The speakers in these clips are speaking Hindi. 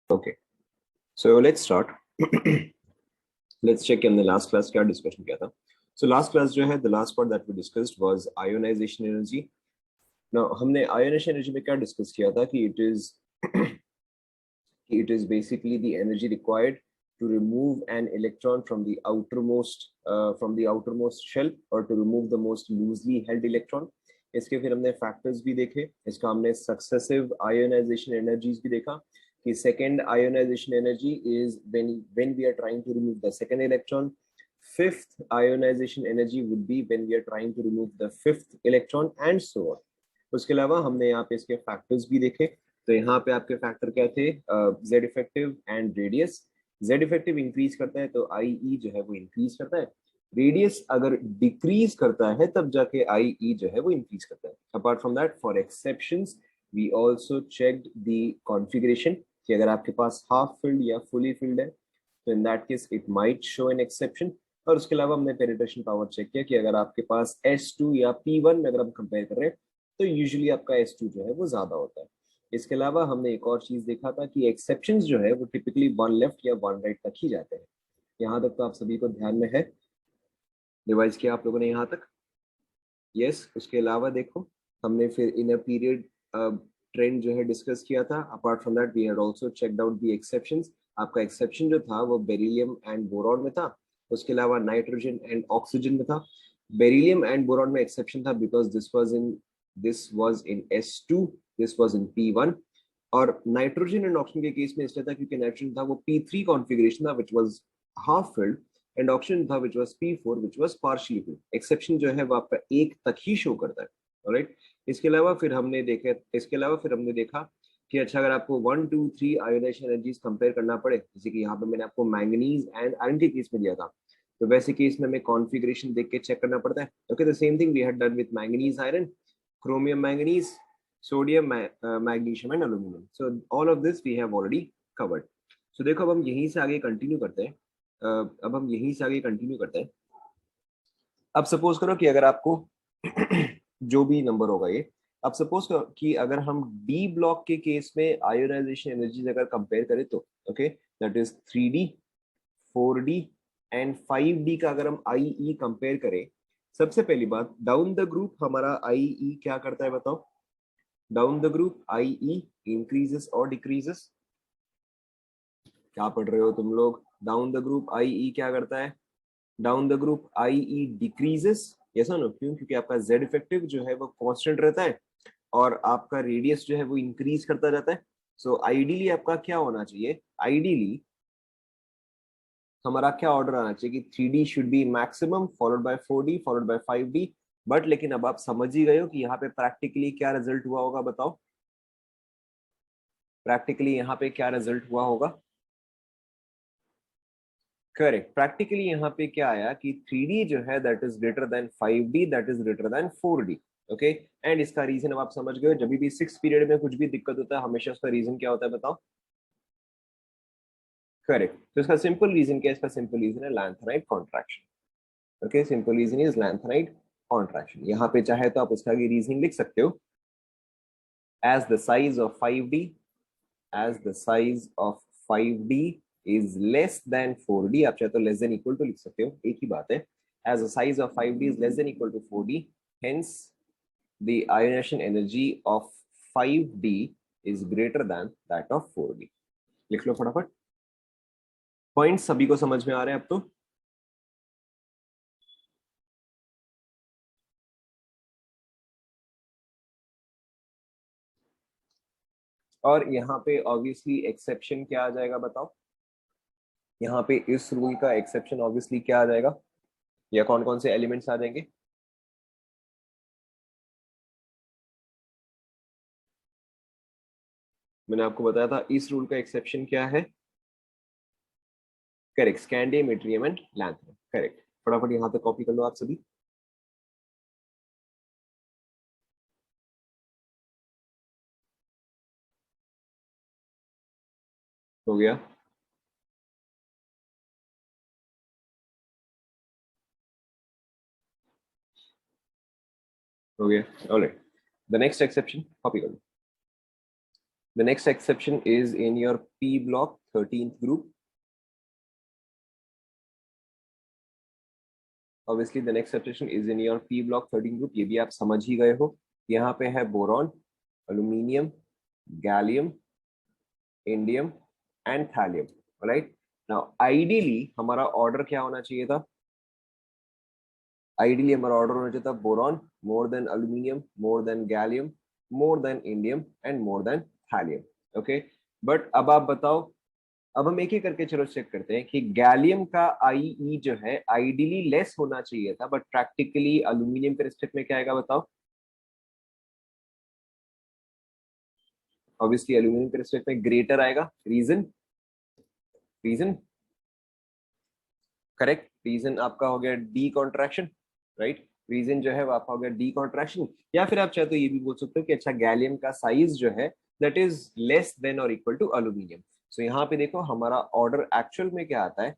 Okay, so let's start. Let's check in the last class क्या discussion किया था. So last class जो है the last part that we discussed was ionization energy. Now हमने ionization energy में क्या discuss किया था कि it is basically the energy required to remove an electron from the outermost shell or to remove the most loosely held electron. इसके फिर हमने factors भी देखे. इसका हमने successive ionization energies भी देखा कि second ionization energy is when we are trying to remove the second electron. Fifth ionization energy would be when we are trying to remove the fifth electron and so on. उसके अलावा हमने यहाँ पे इसके factors भी देखे. तो यहाँ पे आपके फैक्टर क्या थे? Z effective and radius. Z effective increase करता है तो IE जो है वो इंक्रीज करता है. रेडियस अगर डिक्रीज करता है तब जाके IE जो है वो इंक्रीज करता है. Apart from that for exceptions we also checked the configuration कि अगर आपके पास हाफ फिल्ड या फुली फिल्ड है तो in that case it might show an exception. और उसके अलावा हमने पेनिट्रेशन पावर चेक किया कि अगर आपके पास S2 या P1 में अगर हम कंपेयर कर रहे हैं तो यूजुअली आपका S2 जो है वो ज्यादा होता है. इसके अलावा हमने एक और चीज देखा था कि एक्सेप्शंस जो है वो टिपिकली वन लेफ्ट या वन राइट तक ही जाते हैं. यहाँ तक तो आप सभी को ध्यान में है. रिवाइज किया आप लोगों ने यहाँ तक? यस. उसके अलावा देखो हमने फिर इन अ पीरियड ट्रेंड जो है डिस्कस किया था. Apart from that we had also checked out the exceptions. आपका एक्सेप्शन जो था वो बेरिलियम एंड बोरॉन में था. उसके अलावा नाइट्रोजन एंड ऑक्सीजन में था. बेरिलियम एंड बोरॉन में एक्सेप्शन था because this was in S2, this was in P1. और नाइट्रोजन एंड ऑक्सीजन के केस में इसलिए था क्योंकि नाइट्रोजन था वो P3 कॉन्फ़िगरेशन था which was half filled and oxygen था which was P4 which was partially filled. Exception जो है वो आपका एक तक ही शो करता है. ऑलराइट. इसके अलावा फिर हमने देखा कि अच्छा अगर आपको 1 2 3 आयोनाइजेशन एनर्जीज कंपेयर करना पड़े, जैसे कि यहाँ पे मैंने आपको मैंगनीज एंड आयरन के केस में दिया था, तो वैसे केस में हमें कॉन्फ़िगरेशन देख के चेक करना पड़ता है. Okay, the same thing we had done with manganese iron, chromium manganese, sodium magnesium and aluminum. So all of this we have already covered. So देखो अब हम यहीं से आगे कंटिन्यू करते हैं. अब सपोज करो कि अगर आपको जो भी नंबर होगा ये, अब सपोज करो कि अगर हम डी ब्लॉक के केस में आयोनाइजेशन एनर्जीज अगर कंपेयर करें तो okay that is 3D, 4D and 5D का अगर हम IE कंपेयर करें, सबसे पहली बात डाउन द ग्रुप हमारा IE क्या करता है बताओ? Down the group IE increases और डिक्रीजेस? क्या पढ़ रहे हो तुम लोग? डाउन द ग्रुप IE क्या करता है? Down the group IE decreases. Yes और नो? क्यों? क्योंकि आपका Z इफेक्टिव जो है वो कांस्टेंट रहता है और आपका रेडियस जो है वो इंक्रीज करता जाता है. सो आइडियली आपका क्या होना चाहिए? आइडियली हमारा क्या ऑर्डर आना चाहिए कि 3D should be maximum followed by 4D followed by 5D. But लेकिन अब आप समझ ही गए हो कि यहाँ पे प्रैक्टिकली क्या रिजल्ट हुआ होगा बताओ? प्रैक्टिकली यहाँ पे क्या रिजल्ट हुआ होगा? करेक्ट. प्रैक्टिकली यहाँ पे क्या आया कि 3D जो है that is greater than 5D, that is greater than 4D. Okay, and इसका रीजन अब आप समझ गए हो. जब भी 6 पीरियड में कुछ भी दिक्कत होता है हमेशा उसका रीजन क्या होता है बताओ? करेक्ट. तो इसका सिंपल रीजन क्या है? इसका सिंपल रीजन है lanthanide contraction. Okay, simple reason is lanthanide contraction. यहाँ पे चाहे तो आप उसका भी रीजनिंग लिख सकते हो. as the size of 5D as the size of 5D is less than 4D, आप चाहे तो less than equal to लिख सकते हो, एक ही बात है. as the size of 5D is less than equal to 4D, hence the ionization energy of 5D is greater than that of 4D. लिख लो फटाफट. पॉइंट सभी को समझ में आ रहे हैं अब तो? और यहाँ पे ऑब्वियसली एक्सेप्शन क्या आ जाएगा बताओ? यहाँ पे इस रूल का एक्सेप्शन ऑब्वियसली क्या आ जाएगा, या कौन कौन से एलिमेंट्स आ जाएंगे? मैंने आपको बताया था इस रूल का एक्सेप्शन क्या है. Correct, scandium, yttrium and lanthanum. Correct. फटाफट यहाँ पे कॉपी कर लो आप सभी. हो गया? हो गया. Alright. The next exception copy कर लो. The next exception is in your P block 13th group. Obviously the next exception is in your P block 13th group. ये भी आप समझ ही गए हो. यहाँ पे है boron, aluminium, gallium, indium and thallium. Alright. Now ideally हमारा ऑर्डर क्या होना चाहिए था? Ideally हमारा ऑर्डर होना चाहिए था boron more than aluminium, more than gallium, more than indium and more than thallium. Okay. But अब आप बताओ, अब हम एक ही करके चलो चेक करते हैं कि गैलियम का आईई जो है आइडियली लेस होना चाहिए था, बट प्रैक्टिकली एल्यूमिनियम के रिस्पेक्ट में क्या आएगा बताओ? ऑब्वियसली एल्यूमिनियम के रिस्पेक्ट में ग्रेटर आएगा. रीजन? Reason correct. रीजन आपका हो गया डी कॉन्ट्रैक्शन. राइट. रीजन जो है वो आपका हो गया डी कॉन्ट्रैक्शन. या फिर आप चाहे तो ये भी बोल सकते हो कि अच्छा गैलियम का साइज जो है दैट इज लेस देन और इक्वल टू एल्यूमिनियम. सो यहाँ पे देखो हमारा ऑर्डर एक्चुअल में क्या आता है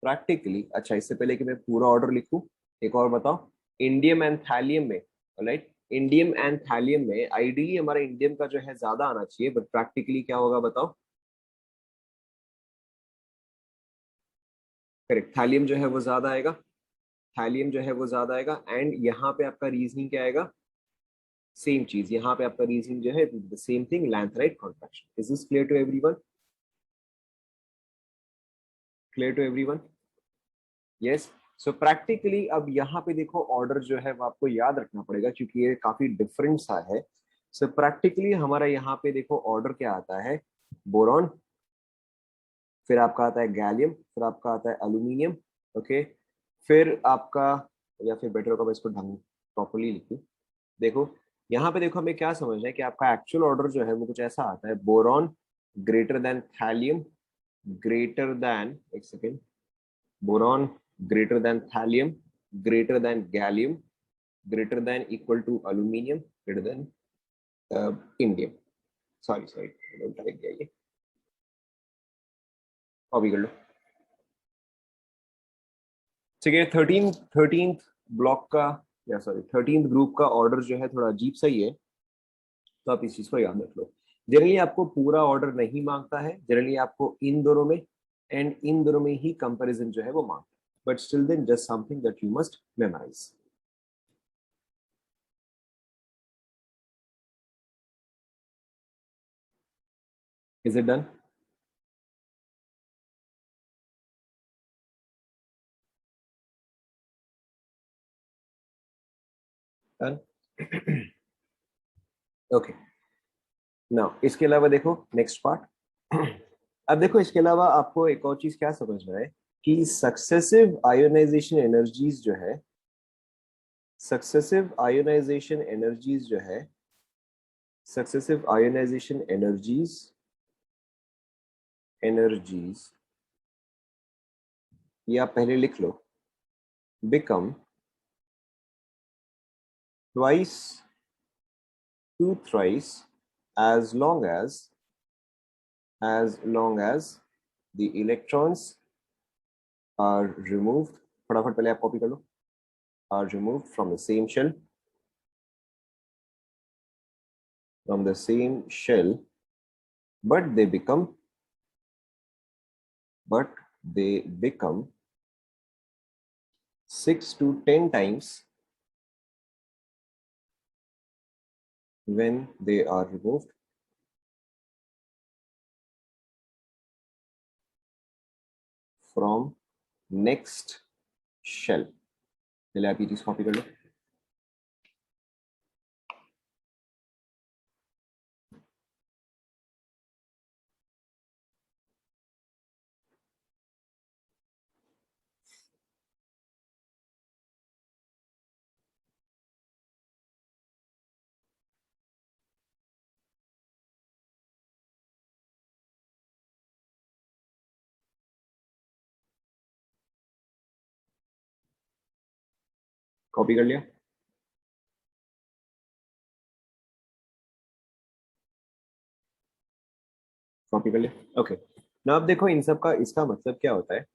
प्रैक्टिकली. अच्छा इससे पहले कि मैं पूरा ऑर्डर लिखूं, एक और बताओ. इंडियम एंड थैलियम में, राइट, इंडियम एंड थैलियम में आइडियली हमारा इंडियम का जो है ज्यादा आना चाहिए, बट प्रैक्टिकली क्या होगा बताओ? करेक्ट. थैलियम जो है वो ज्यादा आएगा. थैलियम जो है वो ज्यादा आएगा. एंड यहाँ पे आपका रीजनिंग क्या आएगा? सेम चीज. यहाँ पे आपका रीजनिंग जो है the same thing, lanthanide contraction. Is this clear to everyone? Clear to everyone? Yes. So practically अब यहाँ पे देखो ऑर्डर जो है वो आपको याद रखना पड़ेगा क्योंकि ये काफी डिफरेंट सा है. सो प्रैक्टिकली हमारा यहाँ पे देखो ऑर्डर क्या आता है? बोरॉन, फिर आपका आता है गैलियम, फिर आपका आता है एल्यूमिनियम. ओके. फिर आपका, या फिर बेटर होगा मैं इसको ढंग प्रॉपरली लिखूं. देखो यहाँ पे देखो हमें क्या समझना है कि आपका एक्चुअल ऑर्डर जो है वो कुछ ऐसा आता है. Boron greater than thallium, greater than, एक second, boron greater than thallium, greater than gallium, greater than equal to aluminium, greater than indium. Sorry, direct गया ये. कॉपी कर लो. ठीक है. 13th ब्लॉक का, या सॉरी 13th ग्रुप का ऑर्डर जो है थोड़ा अजीब सा ही है, तो आप इस चीज को याद रख लो. जनरली आपको पूरा ऑर्डर नहीं मांगता है. जनरली आपको इन दोनों में एंड इन दोनों में ही कंपैरिजन जो है वो मांगता है. But still then just something that you must memorize. Is it done? Done? Okay. Now इसके अलावा देखो नेक्स्ट पार्ट. अब देखो इसके अलावा आपको एक और चीज क्या समझना है कि सक्सेसिव आयोनाइजेशन एनर्जीज जो है, सक्सेसिव आयोनाइजेशन एनर्जीज जो है, सक्सेसिव आयोनाइजेशन एनर्जीज ये आप पहले लिख लो. Become twice to thrice as long as the electrons are removed, फटाफट पहले आप कॉपी कर लो, are removed from the same shell, but they become 6 to 10 times when they are removed from next shell. पहले आप ये चीज कॉपी कर लो. कॉपी कर लिया? कॉपी कर लिया. ओके. ना अब देखो इन सब का इसका मतलब क्या होता है.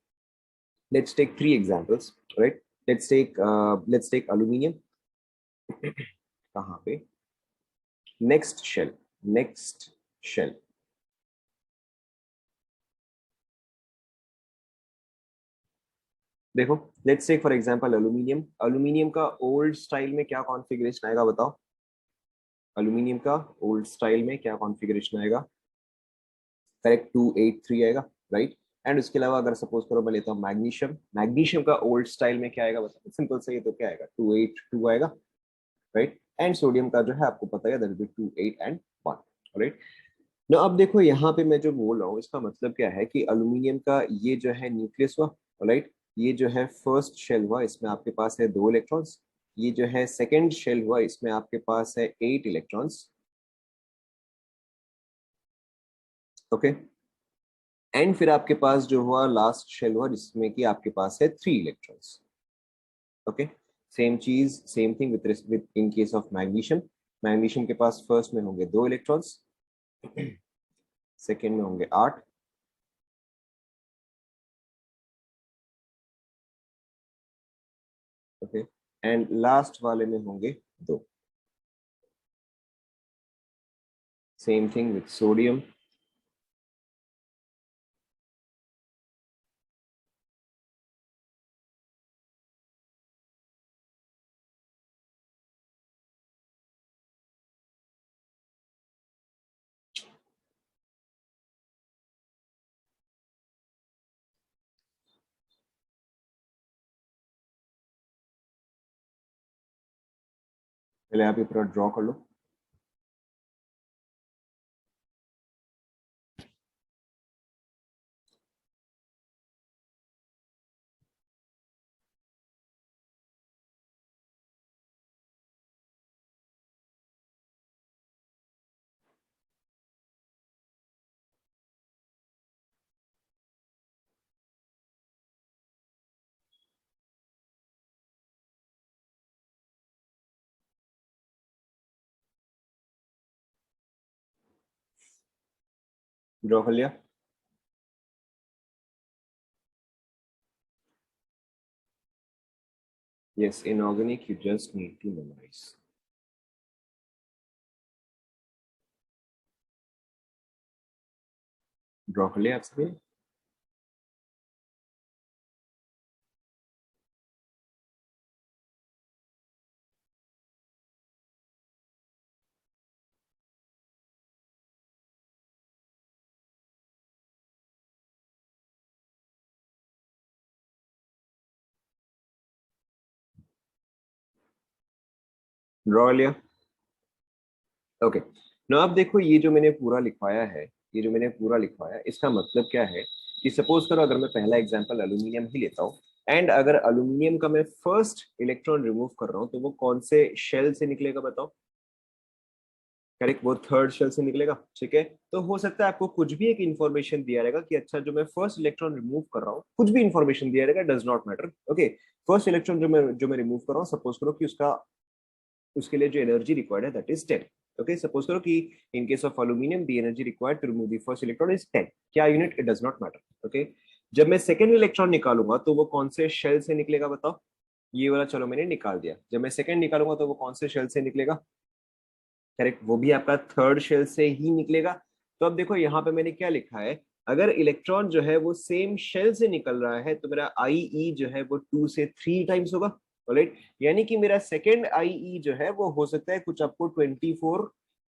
Let's take 3 examples. Right. Let's take aluminium. कहाँ पे? Next shell. देखो let's take for example aluminium. Aluminium का ओल्ड स्टाइल में क्या कॉन्फ़िगरेशन आएगा बताओ? एल्यूमिनियम का ओल्ड स्टाइल में क्या कॉन्फ़िगरेशन आएगा? करेक्ट, 283 आएगा, राइट। एंड उसके अलावा अगर सपोज करो मैं लेता हूँ मैग्नीशियम, मैग्नीशियम का ओल्ड स्टाइल में क्या आएगा बताओ? सिंपल से ये तो क्या आएगा, 282 आएगा, राइट। एंड सोडियम का जो है आपको पता है that will be 28 and 1, right. ना अब देखो यहाँ पे मैं जो बोल रहा हूँ इसका मतलब क्या है कि एल्यूमिनियम का ये जो है न्यूक्लियस हुआ, राइट। ये जो है फर्स्ट शेल हुआ, इसमें आपके पास है 2 इलेक्ट्रॉन्स। ये जो है सेकंड शेल हुआ, इसमें आपके पास है 8 इलेक्ट्रॉन्स, ओके। एंड फिर आपके पास जो हुआ लास्ट शेल हुआ जिसमें कि आपके पास है 3 इलेक्ट्रॉन्स, ओके। सेम चीज same thing with in case of magnesium. Magnesium के पास फर्स्ट में होंगे 2 इलेक्ट्रॉन्स, सेकेंड में होंगे 8, ओके। एंड लास्ट वाले में होंगे 2। Same thing with sodium. पहले आप ये पूरा ड्रॉ कर लो। ड्रॉ कर लिया? Yes, in organic you just need to memorize. Draw कर लिया आप सभी? ड्रॉ कर लिया? ओके। नो अब देखो ये जो मैंने पूरा लिखवाया है, ये जो मैंने पूरा लिखवाया है इसका मतलब क्या है कि सपोज करो अगर मैं पहला एग्जांपल एल्यूमिनियम ही लेता हूँ, एंड अगर एल्यूमिनियम का मैं फर्स्ट इलेक्ट्रॉन रिमूव कर रहा हूँ तो वो कौन से शेल से निकलेगा बताओ? करेक्ट, वो थर्ड शेल से निकलेगा, ठीक है। तो हो सकता है आपको कुछ भी एक इंफॉर्मेशन दिया रहेगा कि अच्छा जो मैं फर्स्ट इलेक्ट्रॉन रिमूव कर रहा हूँ, कुछ भी इंफॉर्मेशन दिया रहेगा, does not matter, okay. First electron जो मैं रिमूव कर रहा हूँ, सपोज करो कि उसका उसके लिए जो एनर्जी रिक्वायर्ड है दैट इज 10, ओके। सपोज करो कि in case of aluminium the energy required to remove the first electron is 10, क्या unit, it does not matter, okay. जब मैं सेकंड इलेक्ट्रॉन निकालूंगा तो वो कौन से शेल से निकलेगा बताओ? ये वाला चलो मैंने निकाल दिया। जब मैं सेकंड निकालूंगा तो वो कौन से शेल से निकलेगा? करेक्ट, वो भी आपका थर्ड शेल से ही निकलेगा। तो अब देखो यहाँ पे मैंने क्या लिखा है, अगर इलेक्ट्रॉन जो है वो सेम शेल से निकल रहा है तो मेरा आई ई जो है वो 2 से 3 टाइम्स होगा, राइट। यानी कि मेरा सेकेंड आई ई जो है वो हो सकता है कुछ आपको 24,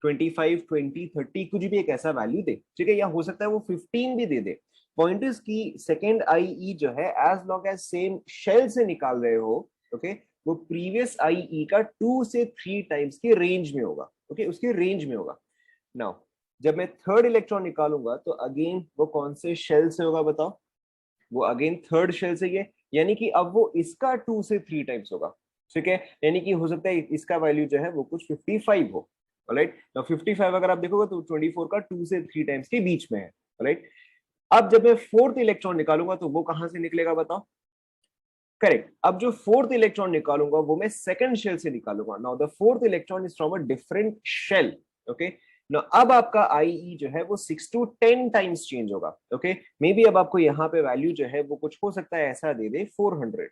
25, 20, 30 कुछ भी एक ऐसा वैल्यू दे, ठीक है। या हो सकता है वो 15 भी दे दे। पॉइंट इज की सेकेंड आई ई जो है as long as same shell से निकाल रहे हो, ओके, वो प्रीवियस आईई का 2 से 3 टाइम्स के रेंज में होगा, ओके, उसके रेंज में होगा। नाउ जब मैं थर्ड इलेक्ट्रॉन निकालूंगा तो अगेन वो कौन से शेल से होगा बताओ? वो अगेन थर्ड शेल से ये, यानी कि अब वो इसका 2 से 3 टाइम्स होगा, ठीक है। यानी कि हो सकता है इसका वैल्यू जो है वो कुछ 55 हो, राइट। नाउ 55 अगर आप देखोगे तो 24 का 2 से 3 टाइम्स के बीच में है, राइट। अब जब मैं फोर्थ इलेक्ट्रॉन निकालूंगा तो वो कहां से निकलेगा बताओ? करेक्ट, अब जो फोर्थ इलेक्ट्रॉन निकालूंगा वो मैं सेकंड शेल से निकालूंगा। Now the fourth electron is from a different shell, okay. Now अब आपका आईई जो है वो 6 to 10 टाइम्स चेंज होगा, ओके। मे बी अब आपको यहाँ पे वैल्यू जो है वो कुछ हो सकता है ऐसा दे दे 400,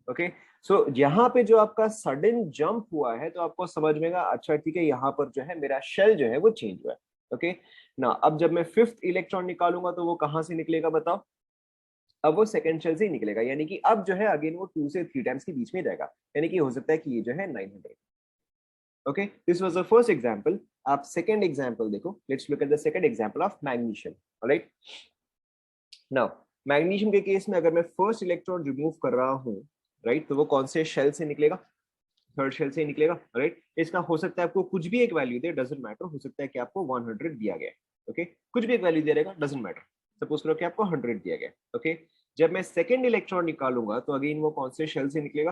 ओके। सो यहाँ पे जो आपका सडन जंप हुआ है तो आपको समझ में आएगा अच्छा ठीक है यहाँ पर जो है मेरा शेल जो है वो चेंज हुआ है, ओके ना। अब जब मैं फिफ्थ इलेक्ट्रॉन निकालूंगा तो वो कहां से निकलेगा बताओ? अब वो सेकंड शेल से ही निकलेगा, यानी कि अब जो है अगेन वो 2 से 3 टाइम्स के बीच में जाएगा, यानी कि हो सकता है कि ये जो है 900। Okay, this was the first example. आप सेकंड एग्जांपल देखो, let's look at the second example of magnesium. Alright, now magnesium के केस में अगर मैं फर्स्ट इलेक्ट्रॉन रिमूव कर रहा हूँ, राइट, तो वो कौन से शेल से निकलेगा? थर्ड शेल से ही निकलेगा, राइट। इसका हो सकता है आपको कुछ भी एक वैल्यू दे, डजंट मैटर, हो सकता है कि आपको 100 दिया गया है, ओके, कुछ भी एक वैल्यू दे रहेगा, डजंट मैटर। सपोज करो कि आपको 100 दिया गया, ओके। जब मैं सेकंड इलेक्ट्रॉन निकालूंगा तो अगेन वो कौन से शेल से निकलेगा?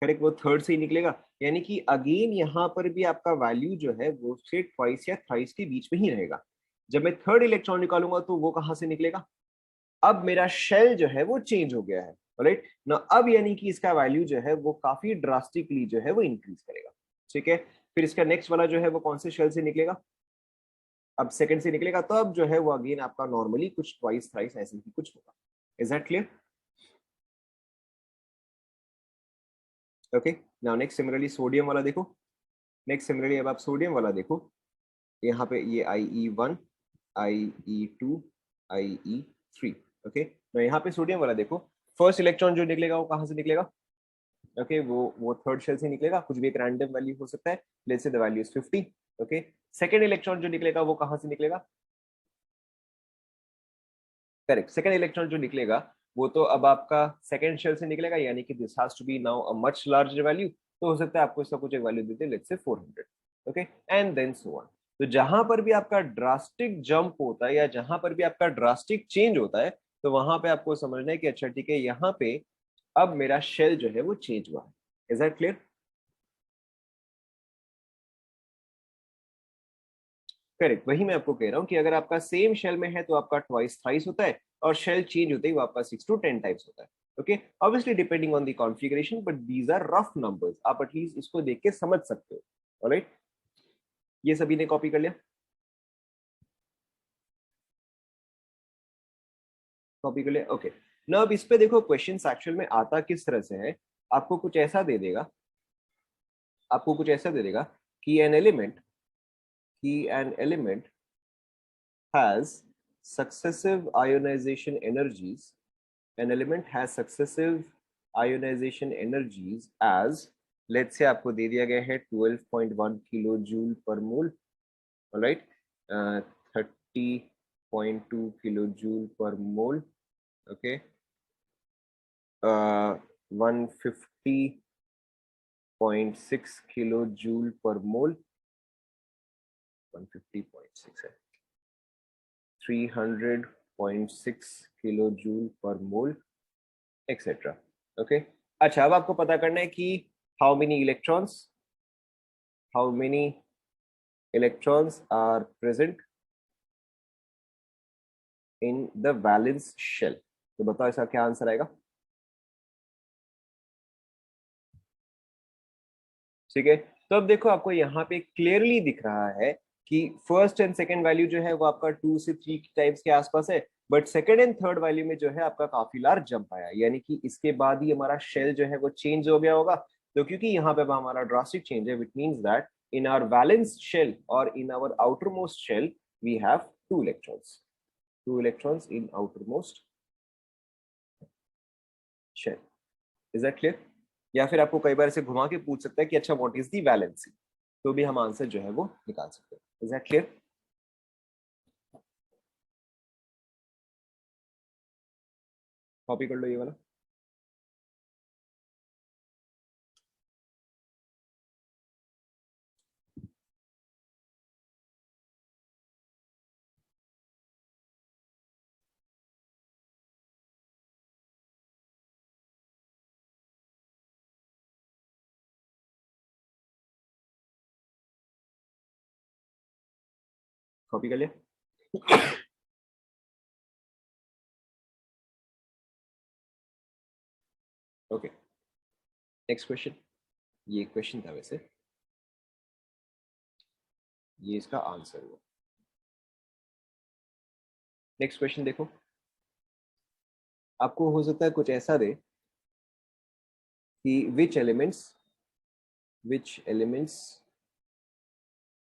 करेक्ट, वो थर्ड से ही निकलेगा, यानी कि अगेन यहाँ पर भी आपका वैल्यू जो है वो से ट्वाइस या थ्राइस के बीच में ही रहेगा। जब मैं थर्ड इलेक्ट्रॉन निकालूंगा तो वो कहाँ से निकलेगा? अब मेरा शेल जो है वो चेंज हो गया है, राइट ना। अब यानी कि इसका वैल्यू जो है वो काफी ड्रास्टिकली जो है वो इंक्रीज करेगा, ठीक है। फिर इसका नेक्स्ट वाला जो है वो कौन से शेल से निकलेगा? अब सेकंड से निकलेगा, तो अब जो है वो अगेन आपका नॉर्मली कुछ ट्वाइस थ्राइस ऐसे ही कुछ होगा। Is that clear? Okay, now next similarly sodium वाला देखो। नेक्स्ट सिमिलरली अब आप सोडियम वाला देखो, यहाँ पे ये IE1, IE2, IE3, ओके। तो यहाँ पे सोडियम वाला देखो, फर्स्ट इलेक्ट्रॉन जो निकलेगा वो कहाँ से निकलेगा? ओके, वो थर्ड शेल से निकलेगा, कुछ भी एक रैंडम वैल्यू हो सकता है, let's say the value is 50, okay. Second electron जो निकलेगा वो कहाँ से निकलेगा? करेक्ट, सेकंड इलेक्ट्रॉन जो निकलेगा वो तो अब आपका सेकंड शेल से निकलेगा, यानी कि this has to be now a much larger value, तो हो सकता है आपको इसका कुछ एक वैल्यू देते, let's say 400, okay, and then so on. तो जहां पर भी आपका ड्रास्टिक जंप होता है या जहां पर भी आपका ड्रास्टिक चेंज होता है, तो वहां पे आपको समझना है कि अच्छा ठीक है, यहाँ पे अब मेरा शेल जो है वो चेंज हुआ है। Is that clear? करेक्ट, वही मैं आपको कह रहा हूँ कि अगर आपका सेम शेल में है तो आपका ट्वाइस थ्राइस होता है, और शेल चेंज होते ही वो आपका 6 to 10 टाइप्स होता है, okay. Obviously depending on the configuration, but these are rough numbers, आप एटलीस्ट इसको देख के समझ सकते हो। ऑलराइट, ये सभी ने कॉपी कर लिया? कॉपी कर लिया, ओके। ना अब इस पे देखो, क्वेश्चन एक्चुअल में आता किस तरह से है, आपको कुछ ऐसा दे देगा, आपको कुछ ऐसा दे देगा कि an element has successive ionization energies, an element has successive ionization energies as, let's say आपको दे दिया गया है 12.1 किलो जूल पर मोल, राइट, 30.2 किलो जूल पर मोल, ओके, 150.6 किलो जूल पर मोल, 150.6 है, 300.6 किलो जूल पर मोल, एक्सेट्रा, ओके। अच्छा, अब आपको पता करना है कि how many electrons, how many electrons are present in the valence shell. तो बताओ इसका क्या आंसर आएगा? ठीक है, तो अब देखो आपको यहाँ पे क्लियरली दिख रहा है कि फर्स्ट एंड सेकंड वैल्यू जो है वो आपका 2 से 3 टाइम्स के आसपास है, but second and third value में जो है आपका काफी लार्ज जंप आया, यानी कि इसके बाद ही हमारा शेल जो है वो चेंज हो गया होगा। तो क्योंकि यहाँ पे हमारा ड्रास्टिक चेंज है, which means that in our valence shell or in our outermost shell we have two electrons in outermost shell. Is that clear? या फिर आपको कई बार इसे घुमा के पूछ सकता है कि अच्छा व्हाट इज दी वैलेंसी, तो भी हम आंसर जो है वो निकाल सकते हैं। Is that clear? कॉपी कर लो ये वाला। कॉपी कर लिया? Okay, next question. ये क्वेश्चन था वैसे, ये इसका आंसर हुआ। नेक्स्ट क्वेश्चन देखो, आपको हो सकता है कुछ ऐसा दे कि which elements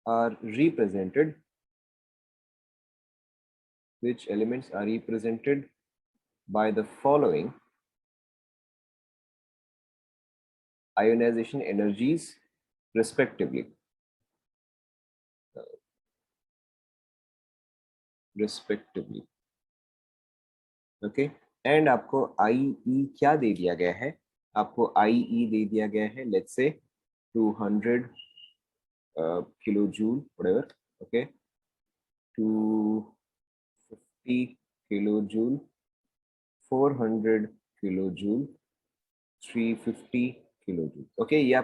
are represented, which elements are represented by the following ionization energies respectively. Okay, and आपको IE क्या दे दिया गया है? आपको IE दे दिया गया है let's say 200 kilo joule whatever, okay, 250 kilo joule, 400 kilo joule, 350 kilo joule. Okay, ये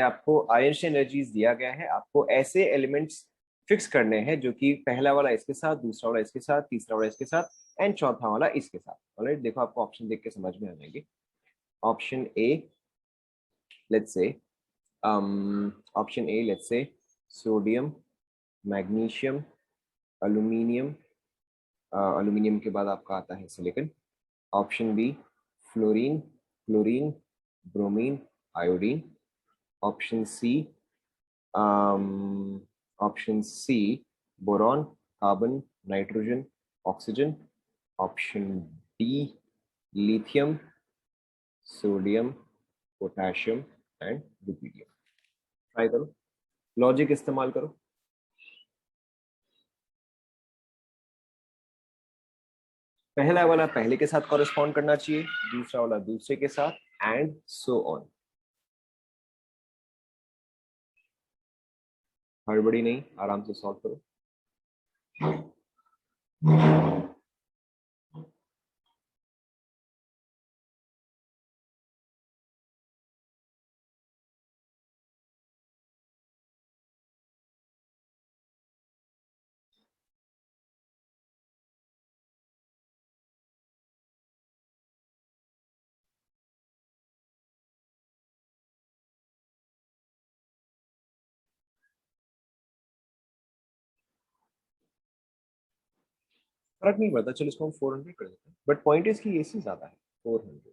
आपको आयन एनर्जीज दिया गया है। आपको ऐसे एलिमेंट्स फिक्स करने हैं जो कि पहला वाला इसके साथ, दूसरा वाला इसके साथ, तीसरा वाला इसके साथ एंड चौथा वाला इसके साथ। ऑलराइट, देखो आपको ऑप्शन देख के समझ में आ जाएंगे। Option A let's say option A let's say sodium, magnesium, aluminium, aluminium के बाद आपका आता है silicon. Option B fluorine, chlorine, bromine, iodine. Option C option C boron, carbon, nitrogen, oxygen. Option D lithium, sodium, potassium and rubidium. Try करो, लॉजिक इस्तेमाल करो। पहला वाला पहले के साथ कॉरेस्पॉन्ड करना चाहिए, दूसरा वाला दूसरे के साथ एंड सो ऑन। हड़बड़ी नहीं, आराम से सॉल्व करो। फर्क नहीं पड़ता, चलो इसको हम 400 कर देते हैं, बट पॉइंट इज कि इससे ज्यादा है 400।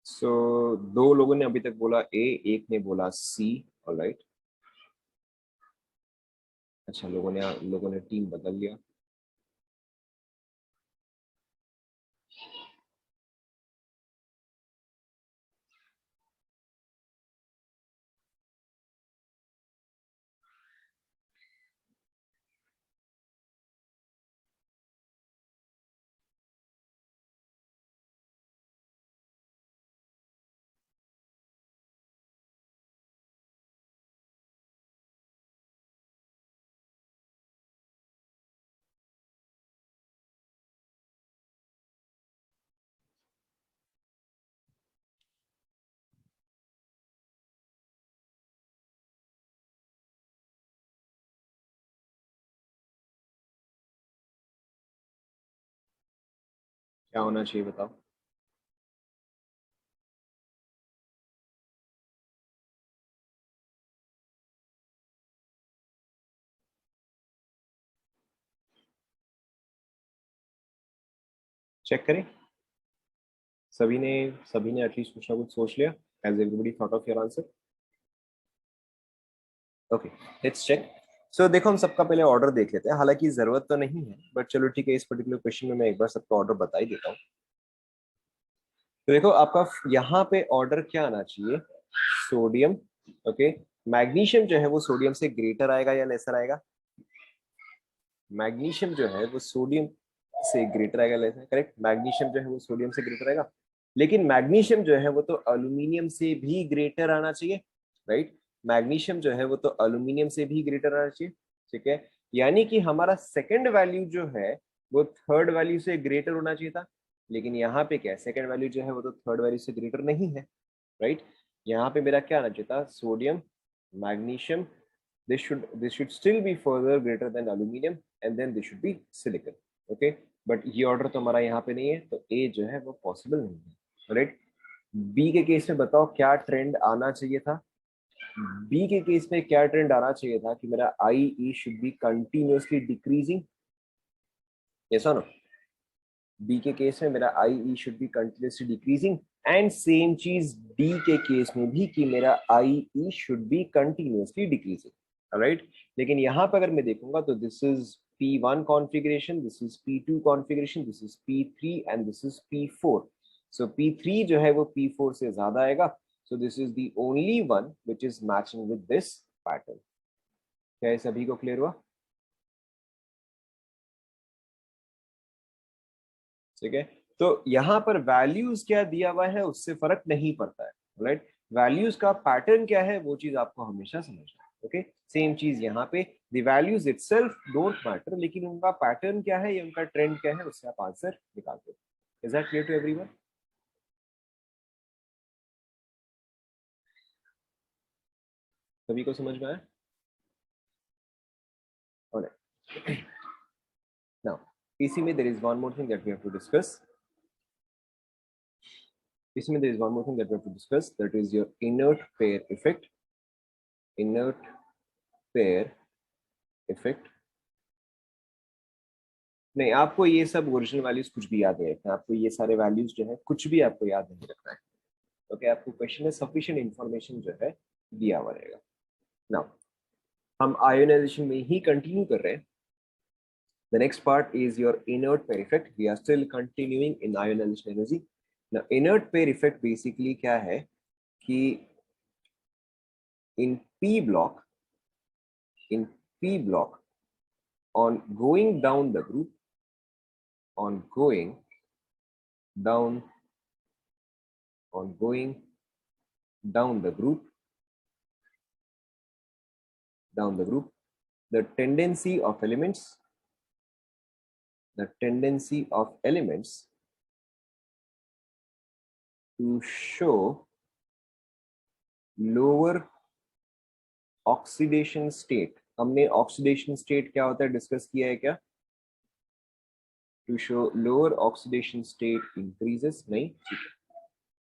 सो दो लोगों ने अभी तक बोला ए, एक ने बोला सी। ऑलराइट, अच्छा, लोगों ने टीम बदल लिया। क्या होना चाहिए बताओ? चेक करें, सभी ने एटलीस्ट कुछ ना कुछ सोच लिया। Has everybody thought of your answer? Okay, let's check. So देखो, हम सबका पहले ऑर्डर देख लेते हैं, हालांकि जरूरत तो नहीं है, बट चलो ठीक है, इस पर्टिकुलर क्वेश्चन में मैं एक बार सबका ऑर्डर बता ही देता हूँ। तो देखो, आपका यहाँ पे ऑर्डर क्या आना चाहिए? सोडियम, ओके, मैग्नीशियम जो है वो सोडियम से ग्रेटर आएगा या लेसर आएगा? मैग्नीशियम जो है वो सोडियम से ग्रेटर आएगा, लेसर, करेक्ट। मैग्नीशियम जो है वो सोडियम से ग्रेटर आएगा, लेकिन मैग्नीशियम जो है वो तो अल्यूमिनियम से भी ग्रेटर आना चाहिए, राइट। मैग्नीशियम जो है वो तो अल्यूमिनियम से भी ग्रेटर आना चाहिए, ठीक है। यानी कि हमारा सेकंड वैल्यू जो है वो थर्ड वैल्यू से ग्रेटर होना चाहिए था, लेकिन यहाँ पे क्या है, सेकंड वैल्यू जो है वो तो थर्ड वैल्यू से ग्रेटर नहीं है, राइट। यहाँ पे मेरा क्या आना चाहिए था? Sodium, magnesium, this should still be further greater than aluminum and then this should be silicon, okay, but ये ऑर्डर तो हमारा यहाँ पे नहीं है, तो ए जो है वो पॉसिबल नहीं है, राइट। बी के केस में बताओ क्या ट्रेंड आना चाहिए था? बी के केस में क्या ट्रेंड आना चाहिए था कि मेरा IE should be continuously decreasing, yes और नो? बी के केस में मेरा IE should be continuously decreasing, and same चीज डी के केस में भी कि मेरा IE should be continuously decreasing, right? लेकिन यहाँ पर अगर मैं देखूंगा तो this is P1 configuration, this is P2 configuration, this is P3 and this is P4. So P3 जो है वो P4 से ज्यादा आएगा. So this is the only one which is matching with this pattern. क्या ये सभी को क्लियर हुआ? ठीक है, तो यहाँ पर वैल्यूज क्या दिया हुआ है उससे फर्क नहीं पड़ता है, राइट? वैल्यूज का पैटर्न क्या है वो चीज आपको हमेशा समझना है. ओके, सेम चीज यहाँ पे the values itself don't matter, लेकिन उनका पैटर्न क्या है या उनका ट्रेंड क्या है उससे आप आंसर निकालते हो. Is that clear to everyone? सभी को समझ में आया? ऑलराइट, नाउ इसी में there is one more thing that we have to discuss. इसमें there is one more thing that we have to discuss, that is your inert pair effect. Inert pair effect. नहीं, आपको ये सब ओरिजिनल वैल्यूज कुछ भी याद नहीं रखना, आपको ये सारे वैल्यूज जो है कुछ भी आपको याद नहीं रखना है. ओके, आपको क्वेश्चन में सफिशिएंट इंफॉर्मेशन जो है दिया हुआ रहेगा. नाउ हम आयोनाइजेशन में ही कंटिन्यू कर रहे हैं. The next part is your inert pair effect. We are still continuing in ionization energy. Now, inert pair effect basically क्या है कि in P block, on going down the group, on going down the group, the tendency of elements to show lower oxidation state. हमने oxidation state क्या होता है डिस्कस किया है क्या? To show lower oxidation state increases, नहीं,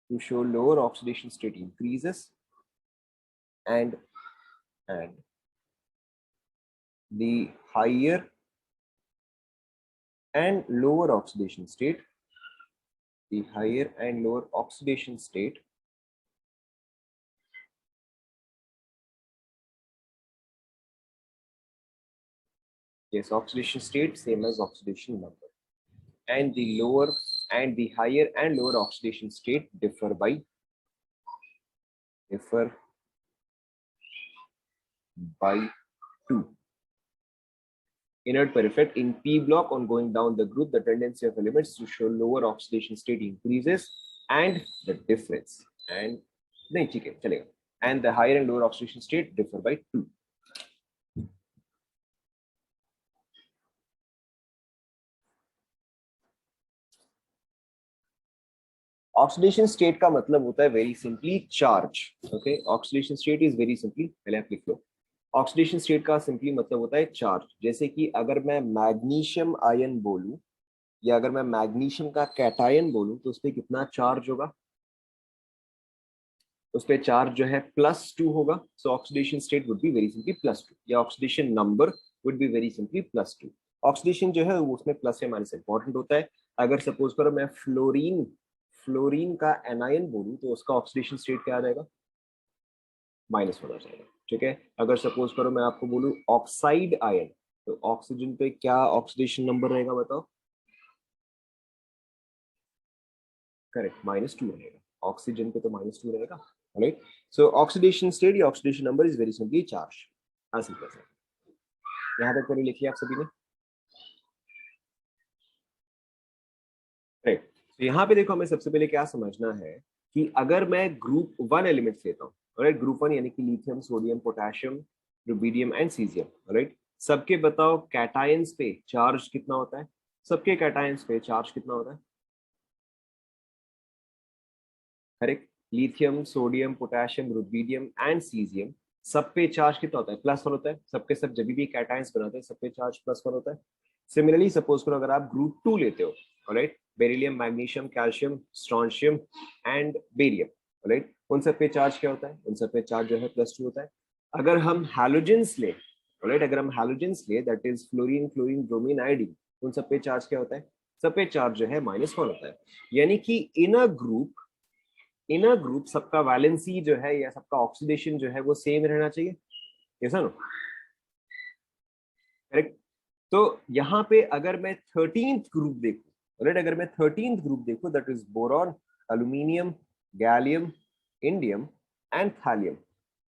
to show lower oxidation state increases and the higher and lower oxidation state, yes, oxidation state same as oxidation number, and the higher and lower oxidation state differ by 2. Inert pair effect in P block, on going down the group, the tendency of elements to show lower oxidation state increases and the difference, and नहीं ठीक है चलेगा, and the higher and lower oxidation state differ by 2. Oxidation state का मतलब होता है very simply charge. Okay, oxidation state is very simply, पहले आप लिख लो. ऑक्सीडेशन स्टेट का सिंपली मतलब होता है चार्ज. जैसे कि अगर मैं मैग्नीशियम आयन बोलूं या अगर मैं मैग्नीशियम का कैटायन बोलूं तो उस पर कितना चार्ज होगा? उस पर चार्ज जो है +2 होगा. सो oxidation state would be very simply +2, या oxidation number would be very simply +2. Oxidation जो है उसमें प्लस या माइनस इंपॉर्टेंट होता है. अगर सपोज करो मैं फ्लोरीन का एनायन बोलूं तो उसका ऑक्सीडेशन स्टेट क्या आ जाएगा? -1 आ जाएगा. ठीक है, अगर सपोज करो मैं आपको बोलूं ऑक्साइड आयन, तो ऑक्सीजन पे क्या ऑक्सीडेशन नंबर रहेगा बताओ? करेक्ट, -2 रहेगा. ऑक्सीजन पे तो -2 रहेगा, राइट? सो ऑक्सीडेशन स्टेट या oxidation number is very simply charge. हासिल कर सकते. यहाँ तक करीब लिखिए आप सभी ने, राइट? तो यहाँ पे देखो, हमें सबसे पहले क्या समझना है कि अगर मैं ग्रुप 1 एलिमेंट्स लेता हूँ, राइट? ग्रुप 1 यानी कि lithium, sodium, potassium, rubidium and caesium, right? सबके बताओ कैटायंस पे चार्ज कितना होता है? सबके कैटायंस पे चार्ज कितना होता है? Correct, lithium, sodium, potassium, rubidium and caesium, सब पे चार्ज कितना होता है? +1 होता है. सबके सब जब भी कैटायंस बनाते हैं सब पे चार्ज +1 होता है. सिमिलरली सपोज करो अगर आप ग्रुप 2 लेते हो, right? Beryllium, magnesium, calcium, strontium and barium, right? उन सब पे चार्ज क्या होता है, उन सब पे चार्ज जो है +2 होता है। अगर हम हैलोजेंस ले, राइट, अगर हम हैलोजेंस ले that is fluorine, chlorine, bromine, iodine, उन सब पे चार्ज क्या होता है, सब पे चार्ज जो है -1 होता है। यानी कि इन अ ग्रुप सबका वैलेंसी जो है या सबका ऑक्सीडेशन जो है वो सेम रहना चाहिए, ऐसा नो, करेक्ट। तो यहाँ पे अगर मैं 13th ग्रुप देखूं, राइट, अगर मैं 13th ग्रुप देखूं that is boron, aluminium, gallium, indium and thallium.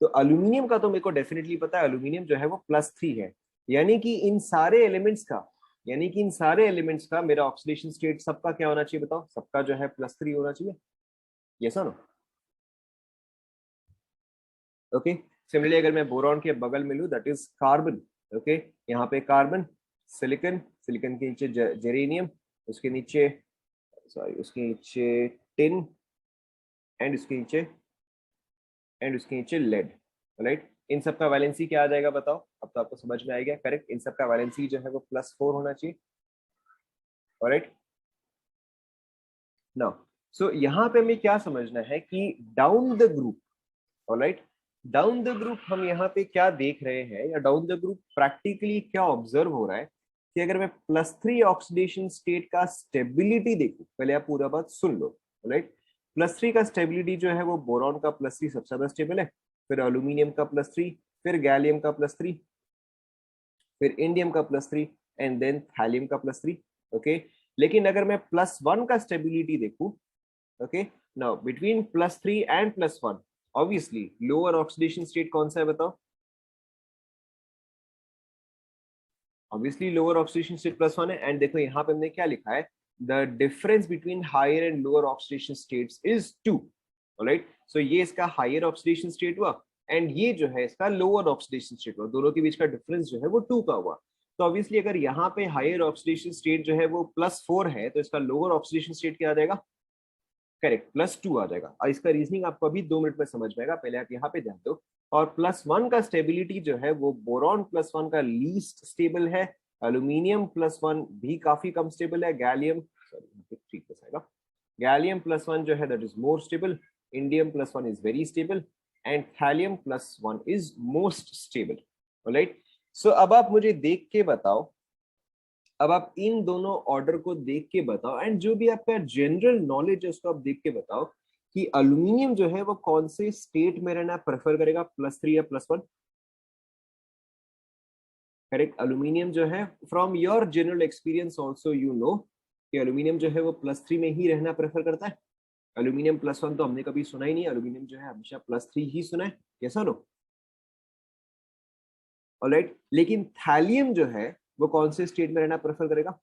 तो अल्यूमिनियम का तो मेरे को डेफिनेटली पता है, अल्यूमिनियम जो है वो +3 है। यानी कि इन सारे एलिमेंट्स का, यानी कि इन सारे एलिमेंट्स का मेरा ऑक्सीडेशन स्टेट सबका क्या होना चाहिए बताओ, सबका जो है +3 होना चाहिए, यस और नो। ओके, सिमिलरली अगर मैं बोरॉन के बगल में लूं दैट इज कार्बन, ओके, यहाँ पे कार्बन, सिलिकन, सिलिकन के नीचे जेरेनियम, उसके नीचे, सॉरी उसके नीचे टिन, एंड उसके नीचे लेड, राइट। इन सब का वैलेंसी क्या आ जाएगा बताओ, अब तो आपको समझ में आएगा, करेक्ट। इन सब का वैलेंसी जो है वो +4 होना चाहिए, राइट। नाउ सो यहाँ पे हमें क्या समझना है कि down the group, alright, down the group हम यहाँ पे क्या देख रहे हैं, या डाउन द ग्रुप प्रैक्टिकली क्या ऑब्जर्व हो रहा है कि अगर मैं +3 ऑक्सीडेशन स्टेट का स्टेबिलिटी देखूं, पहले आप पूरा बात सुन लो, राइट। +3 का स्टेबिलिटी जो है वो बोरॉन का +3 सबसे ज्यादा स्टेबल है, फिर अल्यूमिनियम का +3, फिर गैलियम का +3, फिर इंडियम का +3, एंड देन थैलियम का +3, ओके। लेकिन अगर मैं +1 का स्टेबिलिटी देखूं, okay, now between +3 and +1 obviously lower oxidation state कौन सा है बताओ, ऑब्वियसली लोअर ऑक्सीडेशन स्टेट +1 है। एंड देखो यहाँ पे हमने क्या लिखा है, the difference between higher and lower oxidation states is 2, alright. So ये इसका हायर ऑक्सीडेशन स्टेट हुआ, एंड ये जो है इसका लोअर ऑक्सीडेशन स्टेट हुआ, दोनों के बीच का डिफरेंस जो है वो 2 का हुआ। तो ऑब्वियसली अगर यहाँ पे हायर ऑक्सीडेशन स्टेट जो है वो +4 है, तो इसका लोअर ऑक्सीडेशन स्टेट क्या आ जाएगा, करेक्ट, +2 आ जाएगा। और इसका रीजनिंग आपको अभी 2 मिनट में समझ में आएगा, पहले आप यहाँ पे ध्यान दो। और +1 का स्टेबिलिटी जो है वो बोरॉन +1 का लीस्ट स्टेबल है, अल्यूमिनियम +1 भी काफी कम स्टेबल है, गैलियम, सॉरी 3+ आएगा, गैलियम +1 जो है that is more stable, indium +1 is very stable, and thallium +1 is most stable, alright. So अब आप मुझे देख के बताओ, अब आप इन दोनों ऑर्डर को देख के बताओ, एंड जो भी आपका जनरल नॉलेज है उसको आप देख के बताओ कि अल्यूमिनियम जो है वो कौन से स्टेट में रहना प्रेफर करेगा, +3 या +1, करेक्ट। अल्यूमिनियम जो है from your general experience also you know कि अल्यूमिनियम जो है वो +3 में ही रहना प्रेफर करता है। अल्यूमिनियम +1 तो हमने कभी सुना ही नहीं, अल्यूमिनियम जो है हमेशा +3 ही सुना है, कैसा नो, ऑलराइट। लेकिन थैलियम जो है वो कौन से स्टेट में रहना प्रेफर करेगा,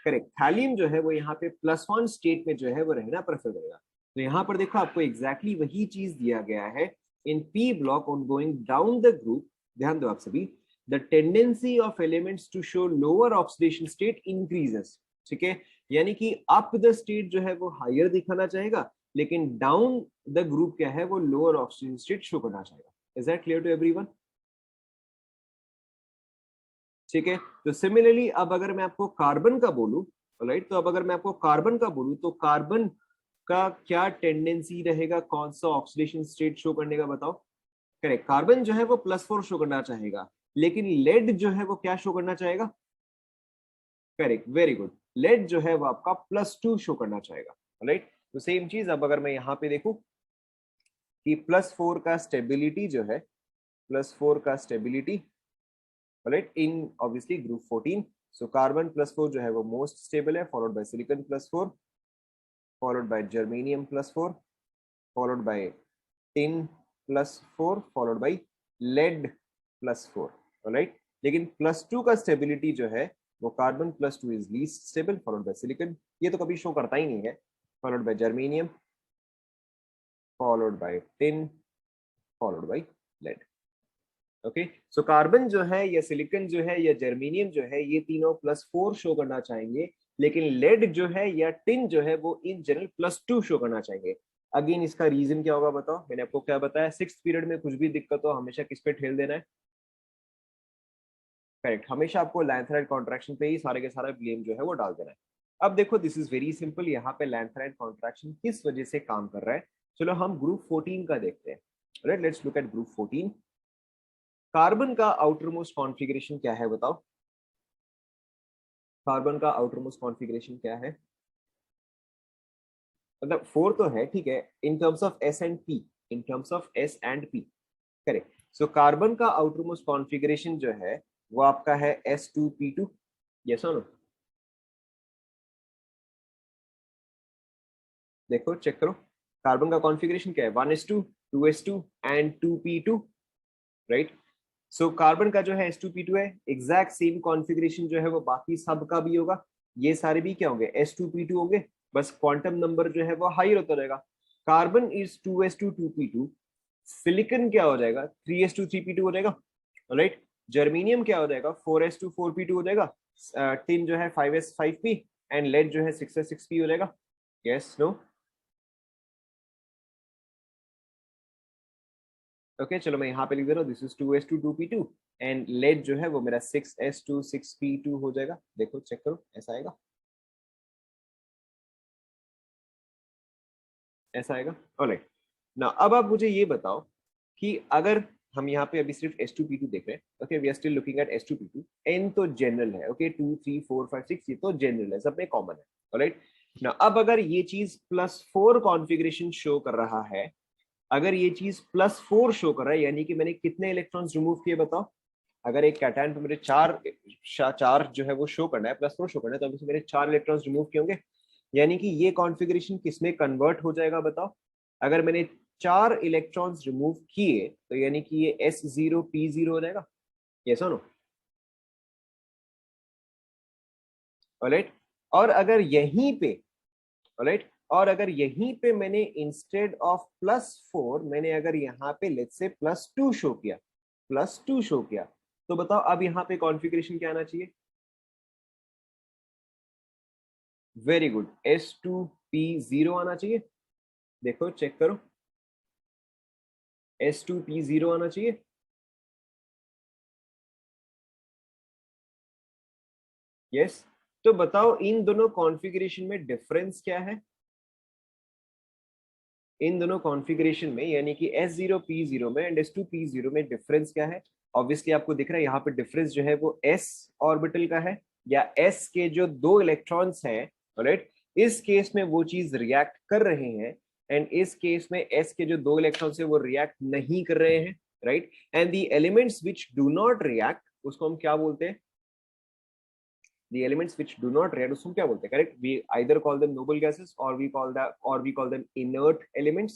करेक्ट, थैलियम जो है वो यहाँ पे +1 स्टेट में जो है वो रहना प्रेफर करेगा। तो यहाँ पर देखो आपको एग्जैक्टली वही चीज दिया गया है in P block on going down the group. ध्यान दो आप सभी, the tendency of elements to show lower oxidation state increases, ठीक है। यानी कि अप द स्टेट जो है वो हायर दिखाना चाहेगा, लेकिन डाउन द ग्रुप क्या है वो लोअर ऑक्सीडेशन स्टेट शो करना चाहेगा। Is that clear to everyone, ठीक है। तो सिमिलरली अब अगर मैं आपको कार्बन का बोलूं, राइट, तो अब अगर मैं आपको कार्बन का बोलूं तो कार्बन का क्या टेंडेंसी रहेगा, कौन सा ऑक्सीडेशन स्टेट शो करने का बताओ, करेक्ट, कार्बन जो है वो +4 शो करना चाहेगा, लेकिन लेड जो है वो क्या शो करना चाहेगा, करेक्ट, वेरी गुड, लेड जो है वो आपका +2 शो करना चाहेगा, राइट। तो सेम चीज अब अगर मैं यहाँ पे देखूं कि +4 का स्टेबिलिटी जो है, +4 का stability, right, in obviously group 14, so carbon +4 जो है वो मोस्ट स्टेबल है, followed by silicon +4, followed by germanium +4, followed by tin +4, followed by lead +4, right. लेकिन +2 का स्टेबिलिटी जो है वो carbon +2 is least stable, followed by silicon, ये तो कभी शो करता ही नहीं है, followed by germanium, followed by tin, followed by lead, okay. So carbon जो है या सिलिकॉन जो है या जर्मेनियम जो है ये तीनों +4 शो करना चाहेंगे, लेकिन लेड जो है या टिन जो है वो इन जनरल +2 शो करना चाहेंगे। अगेन इसका रीजन क्या होगा बताओ, मैंने आपको क्या बताया, 6th पीरियड में कुछ भी दिक्कत हो हमेशा किस पे ठेल देना है, करेक्ट, हमेशा आपको लैंथराइड कॉन्ट्रैक्शन पे ही सारे के सारा ब्लेम जो है वो डाल देना है। अब देखो दिस इज वेरी सिंपल, यहाँ पे लैंथराइड कॉन्ट्रैक्शन किस वजह से काम कर रहा है। चलो हम ग्रुप 14 का देखते हैं। Right, let's look at group 14। Carbon का आउटर मोस्ट कॉन्फ़िगरेशन क्या है बताओ। कार्बन का आउटर मोस्ट कॉन्फ़िगरेशन क्या है? मतलब 4 तो है, ठीक है, in terms of S and P, in terms of S and P, correct. So carbon का आउटर मोस्ट कॉन्फ़िगरेशन जो है वो आपका है S2P2, यस और नो? देखो चेक करो, कार्बन का कॉन्फ़िगरेशन क्या है, 1s2, 2s2 and 2p2, right. So carbon का जो है S2P2 है, एग्जैक्ट सेम कॉन्फ़िगरेशन जो है वो बाकी सब का भी होगा, ये सारे भी क्या होंगे, S2P2 होंगे, बस क्वांटम नंबर जो है वो हाई होता रहेगा। Carbon is 2s2 2p2, silicon क्या हो जाएगा, 3s2 3p2 हो जाएगा, राइट। जर्मेनियम क्या हो जाएगा, 4s2 4p2 हो जाएगा। टिन जो है 5s 5p, एंड लेड जो है 6s 6p हो जाएगा, यस नो? ओके चलो मैं यहाँ पे लिख दे रहा हूँ, this is 2s2 2p2, and lead जो है वो मेरा 6s2 6p2 हो जाएगा। देखो चेक करो, ऐसा आएगा, ऐसा आएगा, ऑलराइट। ना अब आप मुझे ये बताओ कि अगर हम यहाँ पे अभी सिर्फ S2P2 देख रहे हैं, okay we are still looking at S2P2, N तो जनरल है, ओके 2 3 4 5 6 ये तो जनरल है, सब में कॉमन है, ऑलराइट ना। अब अगर ये चीज +4 कॉन्फ़िगरेशन शो कर रहा है, अगर ये चीज +4 शो कर रहा है, यानी कि मैंने कितने इलेक्ट्रॉन्स रिमूव किए बताओ। अगर एक कैटायन पे मेरे चार जो है वो शो करना है, +4 शो करना है, तो अभी से मेरे 4 इलेक्ट्रॉन्स रिमूव किए होंगे, यानी कि ये कॉन्फ़िगरेशन किसमें कन्वर्ट हो जाएगा बताओ। अगर मैंने 4 इलेक्ट्रॉन्स रिमूव किए तो यानी कि ये S0P0 हो जाएगा, यस और नो? ऑलराइट। और अगर यहीं पे, ऑलराइट, और अगर यहीं पे मैंने इंस्टेड ऑफ +4 मैंने अगर यहाँ पे लेट्स से +2 शो किया, +2 शो किया, तो बताओ अब यहाँ पे कॉन्फ़िगरेशन क्या आना चाहिए? वेरी गुड, S2P0 आना चाहिए। देखो चेक करो, S2P0 आना चाहिए, यस। तो बताओ इन दोनों कॉन्फ़िगरेशन में डिफरेंस क्या है? इन दोनों कॉन्फ़िगरेशन में यानी कि S0P0 में एंड S2P0 में डिफरेंस क्या है? ऑब्वियसली आपको दिख रहा है यहाँ पे डिफरेंस जो है वो s ऑर्बिटल का है, या s के जो 2 इलेक्ट्रॉन्स हैं, राइट, इस केस में वो चीज रिएक्ट कर रहे हैं, एंड इस केस में s के जो 2 इलेक्ट्रॉन्स है वो रिएक्ट नहीं कर रहे हैं, right. And the elements which do not react उसको हम क्या बोलते हैं? The elements which do not react उसको क्या बोलते हैं? Correct, we either call them noble gases or we call them inert elements,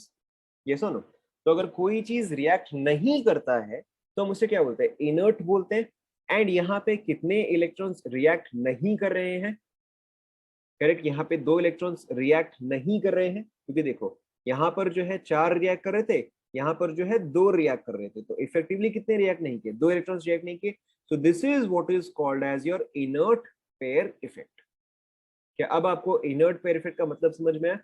yes or no? तो अगर कोई चीज रिएक्ट नहीं करता है तो हम उसे क्या बोलते हैं? इनर्ट बोलते हैं। एंड यहाँ पे कितने इलेक्ट्रॉन्स रिएक्ट नहीं कर रहे हैं? करेक्ट, यहाँ पे 2 इलेक्ट्रॉन्स रिएक्ट नहीं कर रहे हैं, क्योंकि देखो यहाँ पर जो है 4 रिएक्ट कर रहे थे, यहाँ पर जो है 2 रिएक्ट कर रहे थे, तो इफेक्टिवली कितने रिएक्ट नहीं किए? 2 इलेक्ट्रॉन्स रिएक्ट नहीं किए। So this is what is called as your inert pair effect. क्या अब आपको इनर्ट पेयर इफेक्ट का मतलब समझ में आया?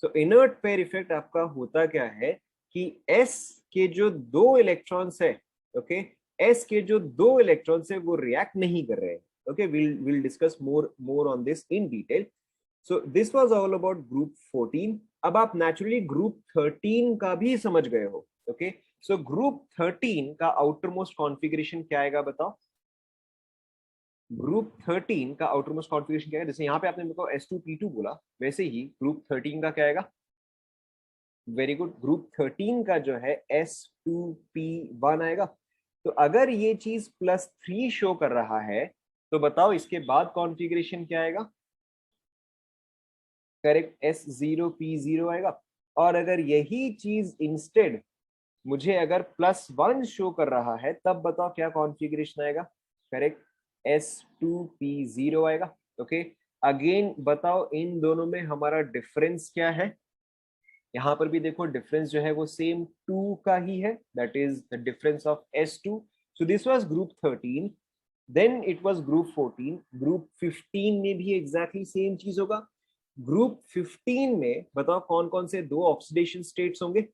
सो इनर्ट पेयर इफेक्ट आपका होता क्या है कि S के जो 2 इलेक्ट्रॉन्स है, ओके, S के जो 2 इलेक्ट्रॉन्स है वो रिएक्ट नहीं कर रहे हैं, okay, will discuss more on this in detail. So this was all about group 14। अब आप नेचुरली ग्रुप 13 का भी समझ गए हो, ओके। सो ग्रुप 13 का आउटर मोस्ट कॉन्फ़िगरेशन क्या आएगा बताओ? ग्रुप 13 का आउटर मोस्ट कॉन्फ़िगरेशन क्या है? जैसे यहाँ पे आपने मेरे को S2P2 बोला, वैसे ही ग्रुप 13 का क्या आएगा? वेरी गुड, ग्रुप 13 का जो है S2P1 आएगा। तो अगर ये चीज +3 शो कर रहा है तो बताओ इसके बाद कॉन्फ़िगरेशन क्या आएगा? करेक्ट, S0P0 आएगा। और अगर यही चीज इंस्टेड मुझे अगर +1 शो कर रहा है तब बताओ क्या कॉन्फ़िगरेशन आएगा? करेक्ट, S2P0 आएगा, ओके। अगेन बताओ इन दोनों में हमारा डिफरेंस क्या है? यहाँ पर भी देखो डिफरेंस जो है वो सेम 2 का ही है, that is the difference of S2। So this was group 13, then it was group 14। Group 15 में भी एग्जैक्टली सेम चीज होगा। ग्रुप 15 में बताओ कौन कौन से 2 ऑक्सीडेशन स्टेट्स होंगे?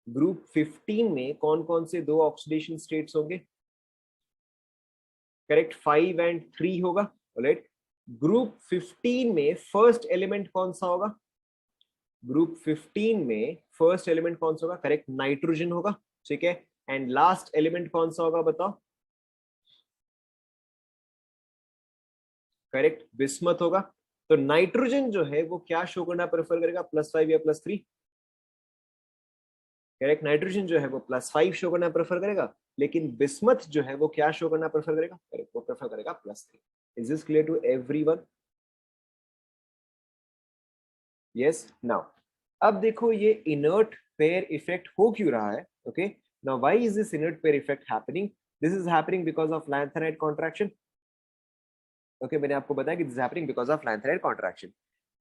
ग्रुप 15 में कौन कौन से 2 ऑक्सीडेशन स्टेट्स होंगे? करेक्ट 5 एंड 3 होगा, राइट। ग्रुप 15 में फर्स्ट एलिमेंट कौन सा होगा? ग्रुप 15 में फर्स्ट एलिमेंट कौन सा होगा? करेक्ट नाइट्रोजन होगा, ठीक है। एंड लास्ट एलिमेंट कौन सा होगा बताओ? करेक्ट बिस्मथ होगा। तो नाइट्रोजन जो है वो क्या शो करना प्रेफर करेगा, +5 या +3? करेक्ट नाइट्रोजन जो है वो +5 शो करना प्रेफर करेगा, लेकिन बिस्मथ जो है वो क्या शो करना प्रेफर करेगा? करेक्ट वो प्रेफर करेगा +3। Is this clear to everyone? Yes. Now अब देखो ये इनर्ट पेयर इफेक्ट हो क्यों रहा है? Okay now why is this inert pair effect happening? This is happening because of lanthanide contraction. Okay मैंने आपको बताया कि this is happening because of lanthanide contraction.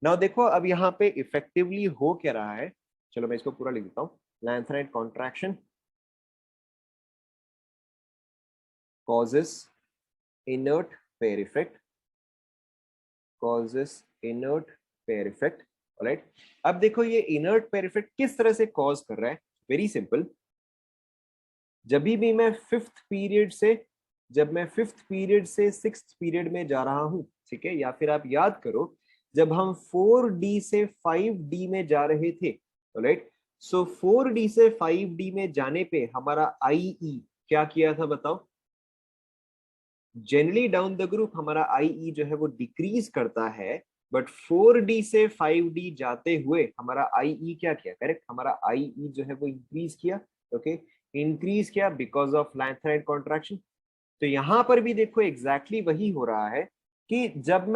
Now देखो अब यहाँ पे इफेक्टिवली हो क्या रहा है, चलो मैं इसको पूरा लिख देता हूँ। Lanthanide contraction causes inert pair effect, causes inert pair effect, right. अब देखो ये इनर्ट पेयर इफेक्ट किस तरह से कॉज कर रहा है? Very simple. जब भी मैं फिफ्थ पीरियड से सिक्स्थ पीरियड में जा रहा हूं, ठीक है, या फिर आप याद करो जब हम 4D से 5D में जा रहे थे, राइट। सो 4D से 5D में जाने पे हमारा IE क्या किया था बताओ? जनरली डाउन द ग्रुप हमारा IE जो है वो डिक्रीज करता है, बट 4D से 5D जाते हुए हमारा IE क्या किया? करेक्ट हमारा IE जो है वो इंक्रीज किया। ओके इंक्रीज किया बिकॉज ऑफ लैंथेनाइड कॉन्ट्रैक्शन। तो यहां पर भी देखो एग्जैक्टली exactly वही हो रहा है कि जब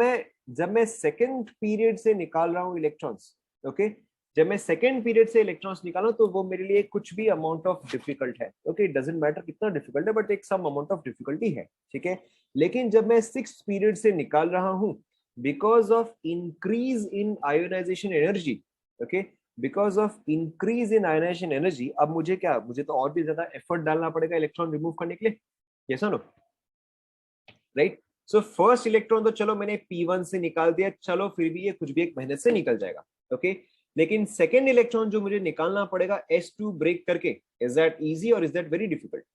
मैं सेकेंड पीरियड से निकाल रहा हूं इलेक्ट्रॉन्स, ओके जब मैं सेकेंड पीरियड से इलेक्ट्रॉन्स निकालूं तो वो मेरे लिए कुछ भी अमाउंट ऑफ डिफिकल्ट है। ओके डजेंट मैटर कितना डिफिकल्ट है, बट एक सम अमाउंट ऑफ डिफिकल्टी है, ठीक है। लेकिन जब मैं सिक्स्थ पीरियड से निकाल रहा हूं because of increase in ionization energy, okay because of increase in ionization energy, अब मुझे तो और भी ज्यादा एफर्ट डालना पड़ेगा इलेक्ट्रॉन रिमूव करने के लिए, यस और no, right. So first electron तो चलो मैंने P1 से निकाल दिया, चलो फिर भी ये कुछ भी एक मेहनत से निकल जाएगा, ओके लेकिन सेकेंड इलेक्ट्रॉन जो मुझे निकालना पड़ेगा S2 ब्रेक करके, इज दैट इजी और is that very difficult?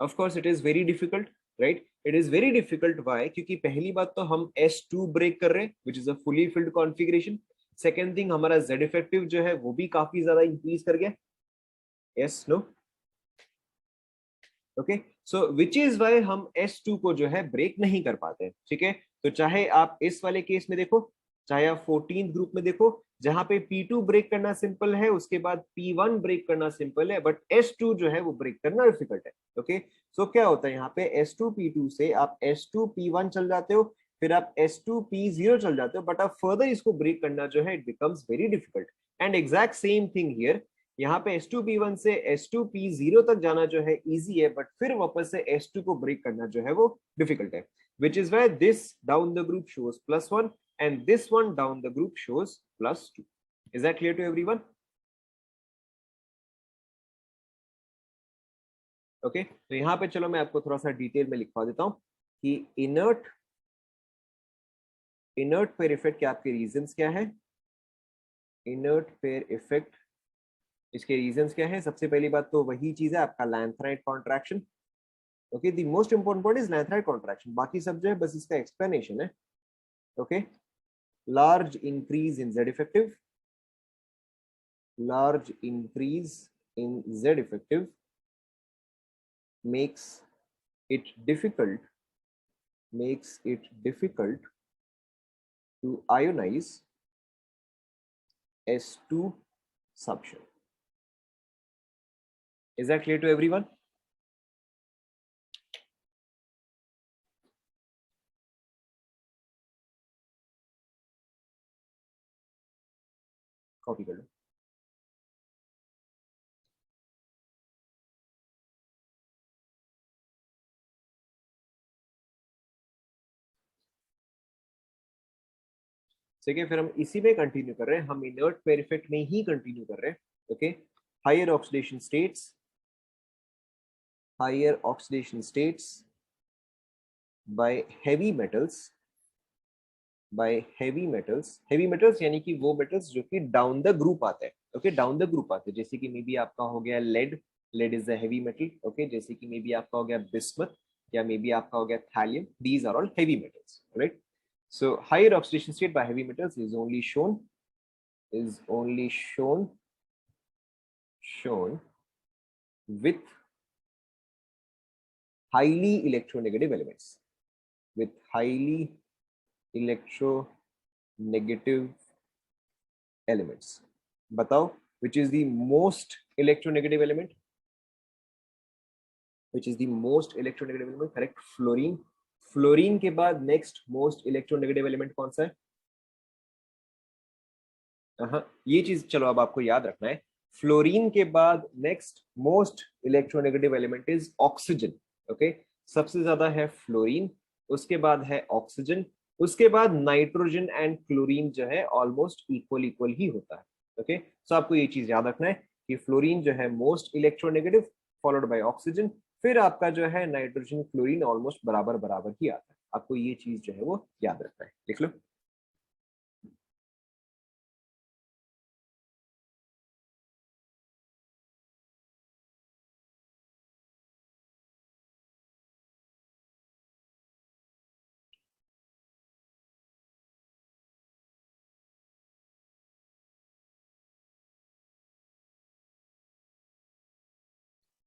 Of course it is very difficult, right. It is very difficult why? क्योंकि पहली बात तो हम S2 ब्रेक कर रहे हैं which is a fully filled configuration. Second thing हमारा Z इफेक्टिव जो है वो भी काफी ज्यादा इंक्रीज कर गया, yes no, okay so which is why हम S2 को जो है ब्रेक नहीं कर पाते, ठीक है। तो चाहे आप इस वाले केस में देखो, चाहे आप 14th ग्रुप में देखो, जहां पे P2 ब्रेक करना सिंपल है, उसके बाद P1 ब्रेक करना सिंपल है, बट S2 जो है वो ब्रेक करना डिफिकल्ट है, ओके सो क्या होता है यहाँ पे S2 P2 से आप S2 P1 चल जाते हो, फिर आप S2 P0 चल जाते हो, बट आप फर्दर इसको ब्रेक करना जो है it becomes very difficult. And exact same thing here, यहाँ पे S2P1 से S2P0 तक जाना जो है इजी है, बट फिर वापस से S2 को ब्रेक करना जो है वो डिफिकल्ट है, which is why this down the group shows +1 and this one down the group shows +2। Is that clear to everyone? Okay तो यहाँ पे चलो मैं आपको थोड़ा सा डिटेल में लिखवा देता हूँ कि इनर्ट पेयर इफेक्ट के आपके रीजंस क्या है। इनर्ट पेयर इफेक्ट इसके रीजंस क्या है? सबसे पहली बात तो वही चीज है आपका lanthanide contraction, okay the most important point is lanthanide contraction, बाकी सब जो है बस इसका एक्सप्लेनेशन है, okay large increase in Z effective, large increase in Z effective makes it difficult to ionize S2 subshell. Is that clear to everyone? Copy कर लो। ठीक है फिर हम इसी में कंटिन्यू कर रहे हैं, हम इनर्ट पेयर इफेक्ट में ही कंटिन्यू कर रहे हैं, okay higher oxidation states by heavy metals यानी कि वो मेटल्स जो कि डाउन द ग्रुप आते हैं, ओके डाउन द ग्रुप आते हैं, जैसे कि मे बी आपका हो गया lead, lead is a heavy metal, okay, जैसे कि मे बी आपका हो गया बिस्मथ या मे बी आपका हो गया thallium, these are all heavy metals, right? So higher oxidation state by heavy metals is only shown with highly electronegative elements, with highly electronegative elements. बताओ which is the most electronegative element? Which is the most electronegative element? Correct, fluorine. Fluorine के बाद नेक्स्ट मोस्ट इलेक्ट्रोनेगेटिव एलिमेंट कौन सा है? हाँ, ये चीज चलो अब आपको याद रखना है। फ्लोरीन के बाद next most electronegative element is oxygen, okay. सबसे ज्यादा है फ्लोरीन, उसके बाद है ऑक्सीजन, उसके बाद नाइट्रोजन एंड क्लोरीन जो है ऑलमोस्ट इक्वल इक्वल ही होता है, ओके। सो आपको ये चीज याद रखना है कि फ्लोरीन जो है most electronegative, followed by oxygen, फिर आपका जो है नाइट्रोजन क्लोरीन ऑलमोस्ट बराबर बराबर ही आता है। आपको ये चीज जो है वो याद रखना है, लिख लो।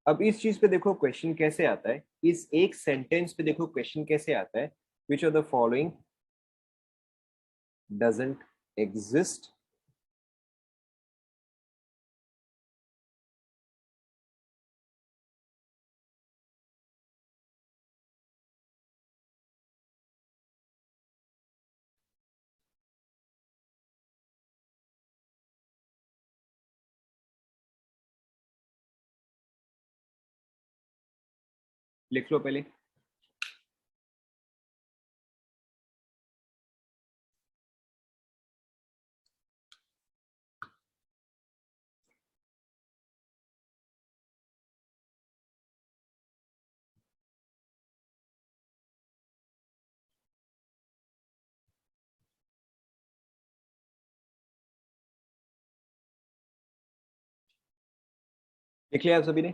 अब इस चीज पे देखो क्वेश्चन कैसे आता है, इस एक सेंटेंस पे देखो क्वेश्चन कैसे आता है। Which of the following doesn't exist? लिख लो पहले। लिख लिया आप सभी ने?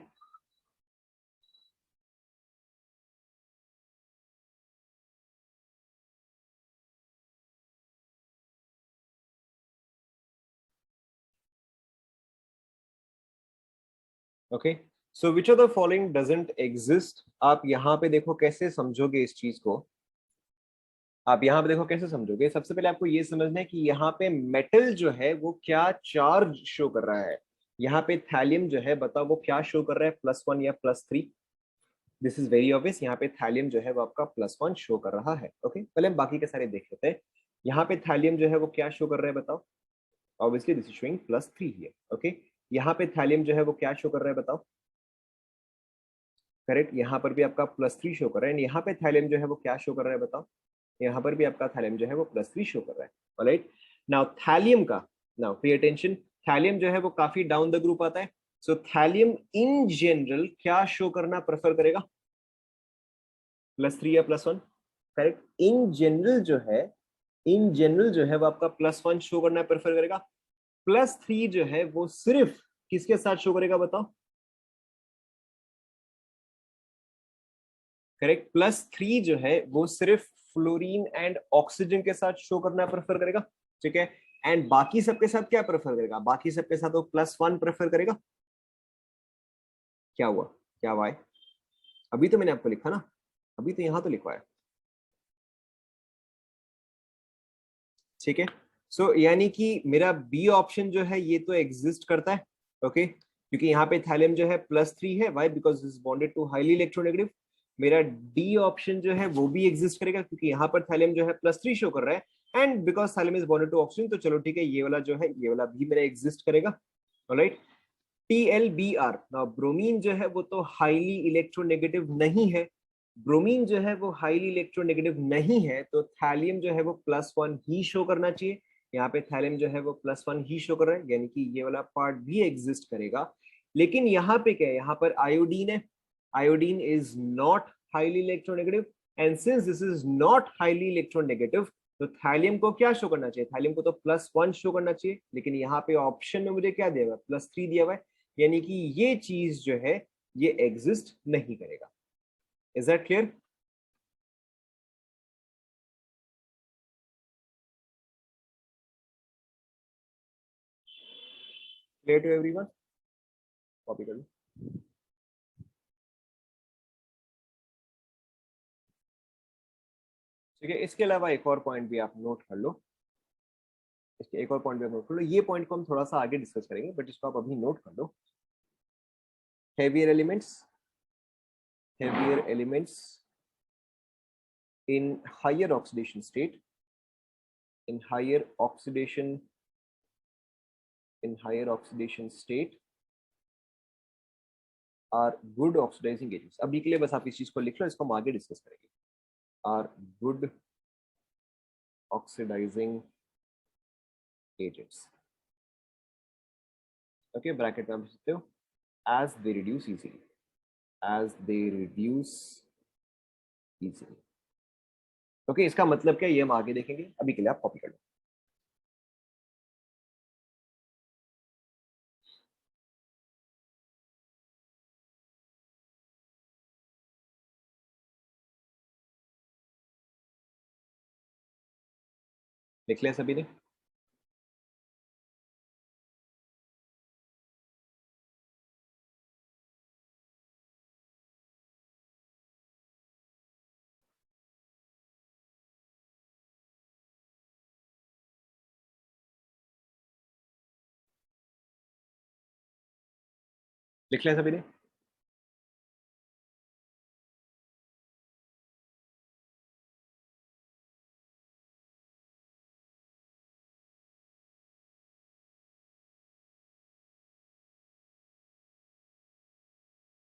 Okay, so which of the following doesn't exist? आप यहाँ पे देखो कैसे समझोगे इस चीज को। आप यहाँ पे देखो कैसे समझोगे। सबसे पहले आपको ये समझना है कि यहाँ पे मेटल जो है वो क्या चार्ज शो कर रहा है। यहाँ पे थैलियम जो है बताओ वो क्या शो कर रहा है, +1 या +3? दिस इज वेरी ऑब्वियस, यहाँ पे थैलियम जो है वो आपका +1 शो कर रहा है, ओके। पहले हम बाकी के सारे देख लेते हैं। यहाँ पे थैलियम जो है वो क्या शो कर रहा है बताओ? Obviously this is showing +3 here, okay. यहाँ पे थैलियम जो है वो क्या शो कर रहा है बताओ? करेक्ट, यहाँ पर भी आपका +3 शो कर रहा है। एंड यहाँ पे थैलियम जो है वो क्या शो कर रहा है बताओ? यहाँ पर भी आपका थैलियम जो है वो +3 शो कर रहा है, ऑलराइट। नाउ थैलियम का, नाउ पे अटेंशन, थैलियम जो है वो काफी डाउन द ग्रुप आता है। सो थैलियम इन जनरल क्या शो करना प्रेफर करेगा? +3 या +1? करेक्ट, इन जनरल जो है, इन जनरल जो है वो आपका +1 शो करना प्रेफर करेगा। +3 जो है वो सिर्फ किसके साथ शो करेगा बताओ? करेक्ट, +3 जो है वो सिर्फ फ्लोरीन एंड ऑक्सीजन के साथ शो करना प्रेफर करेगा, ठीक है। एंड बाकी सबके साथ क्या प्रेफर करेगा? बाकी सबके साथ वो +1 प्रेफर करेगा। क्या हुआ, क्या हुआ है? अभी तो मैंने आपको लिखा ना, अभी तो यहां तो लिखवाया, ठीक है। सो यानी कि मेरा बी ऑप्शन जो है ये तो एग्जिस्ट करता है, ओके, क्योंकि यहाँ पे थैलियम जो है +3 है, why? Because is bonded to highly electronegative. मेरा डी ऑप्शन जो है वो भी एग्जिस्ट करेगा, क्योंकि यहाँ पर थैलियम जो है +3 शो कर रहा है, and because thallium is bonded to oxygen, तो चलो ठीक है, ये वाला जो है ये वाला भी मेरा एग्जिस्ट करेगा, ऑलराइट। TlBr, नाउ ब्रोमीन जो है वो तो हाईली इलेक्ट्रोनेगेटिव नहीं है। ब्रोमीन जो है वो हाईली इलेक्ट्रोनेगेटिव नहीं है, तो थैलियम जो है वो +1 ही शो करना चाहिए। यहाँ पे थैलियम जो है वो +1 ही शो कर रहा है, यानी कि ये वाला पार्ट भी एग्जिस्ट करेगा। लेकिन यहाँ पे क्या है, यहाँ पर आयोडीन है। Iodine is not highly electronegative, and since this is not highly electronegative, तो थैलियम को क्या शो करना चाहिए? थैलियम को तो +1 शो करना चाहिए, लेकिन यहाँ पे ऑप्शन में मुझे क्या दिया हुआ है? +3 दिया हुआ है। यानी कि ये चीज जो है ये एग्जिस्ट नहीं करेगा। Is that clear? Clear to everyone? Copy कर लो। ठीक है, इसके अलावा एक और पॉइंट भी आप नोट कर लो। इसके एक और पॉइंट भी आप नोट कर लो। ये पॉइंट को हम थोड़ा सा आगे डिस्कस करेंगे, बट इसको आप अभी नोट कर लो। Heavier elements, heavier elements in higher oxidation state, in higher oxidation state are good oxidizing agents। अभी के लिए बस आप इस चीज को लिख लो, इसको हम आगे डिस्कस करेंगे। are good oxidizing agents। Okay, bracket में आप लिख सकते हो as they reduce easily, as they reduce easily। Okay, इसका मतलब क्या, ये हम आगे देखेंगे, अभी के लिए आप कॉपी कर लो। लिख लिया सभी ने? लिख लिया सभी ने?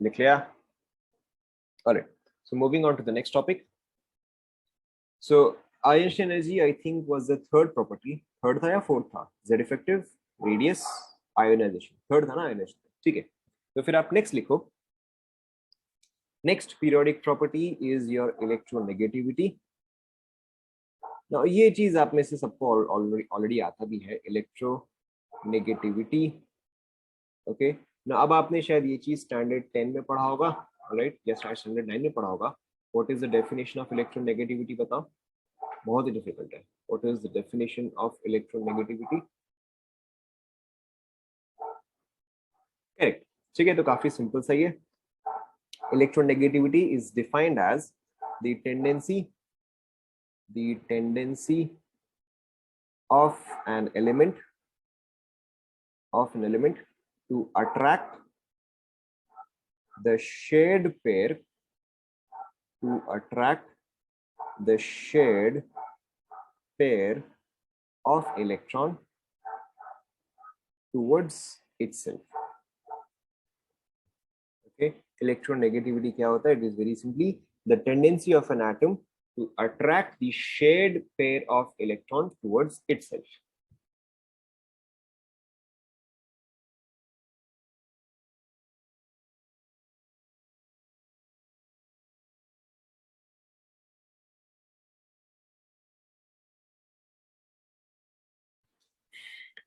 लिख लिया? Alright, so moving on to the next topic. So Einstein energy, I think, was the third property। Third था या फोर्थ था? Z effective, radius, ionization। Third था ना ionization? ठीक है, तो फिर आप नेक्स्ट लिखो। Next periodic property is your electronegativity. ये चीज आप में से सबको ऑलरेडी आता भी है, इलेक्ट्रोनेगेटिविटी। ओके ना, अब आपने शायद ये चीज स्टैंडर्ड 10 में पढ़ा होगा, राइट, या स्टैंडर्ड 9 में पढ़ा होगा। What is the definition of electronegativity? बताओ, बहुत ही डिफिकल्ट है। What is the definition of electronegativity? Correct, ठीक है, तो काफी सिंपल सही है। Electronegativity is defined as the tendency of an element to attract the shared pair of electron towards itself। okay, electronegativity क्या होता है? It is very simply the tendency of an atom to attract the shared pair of electrons towards itself।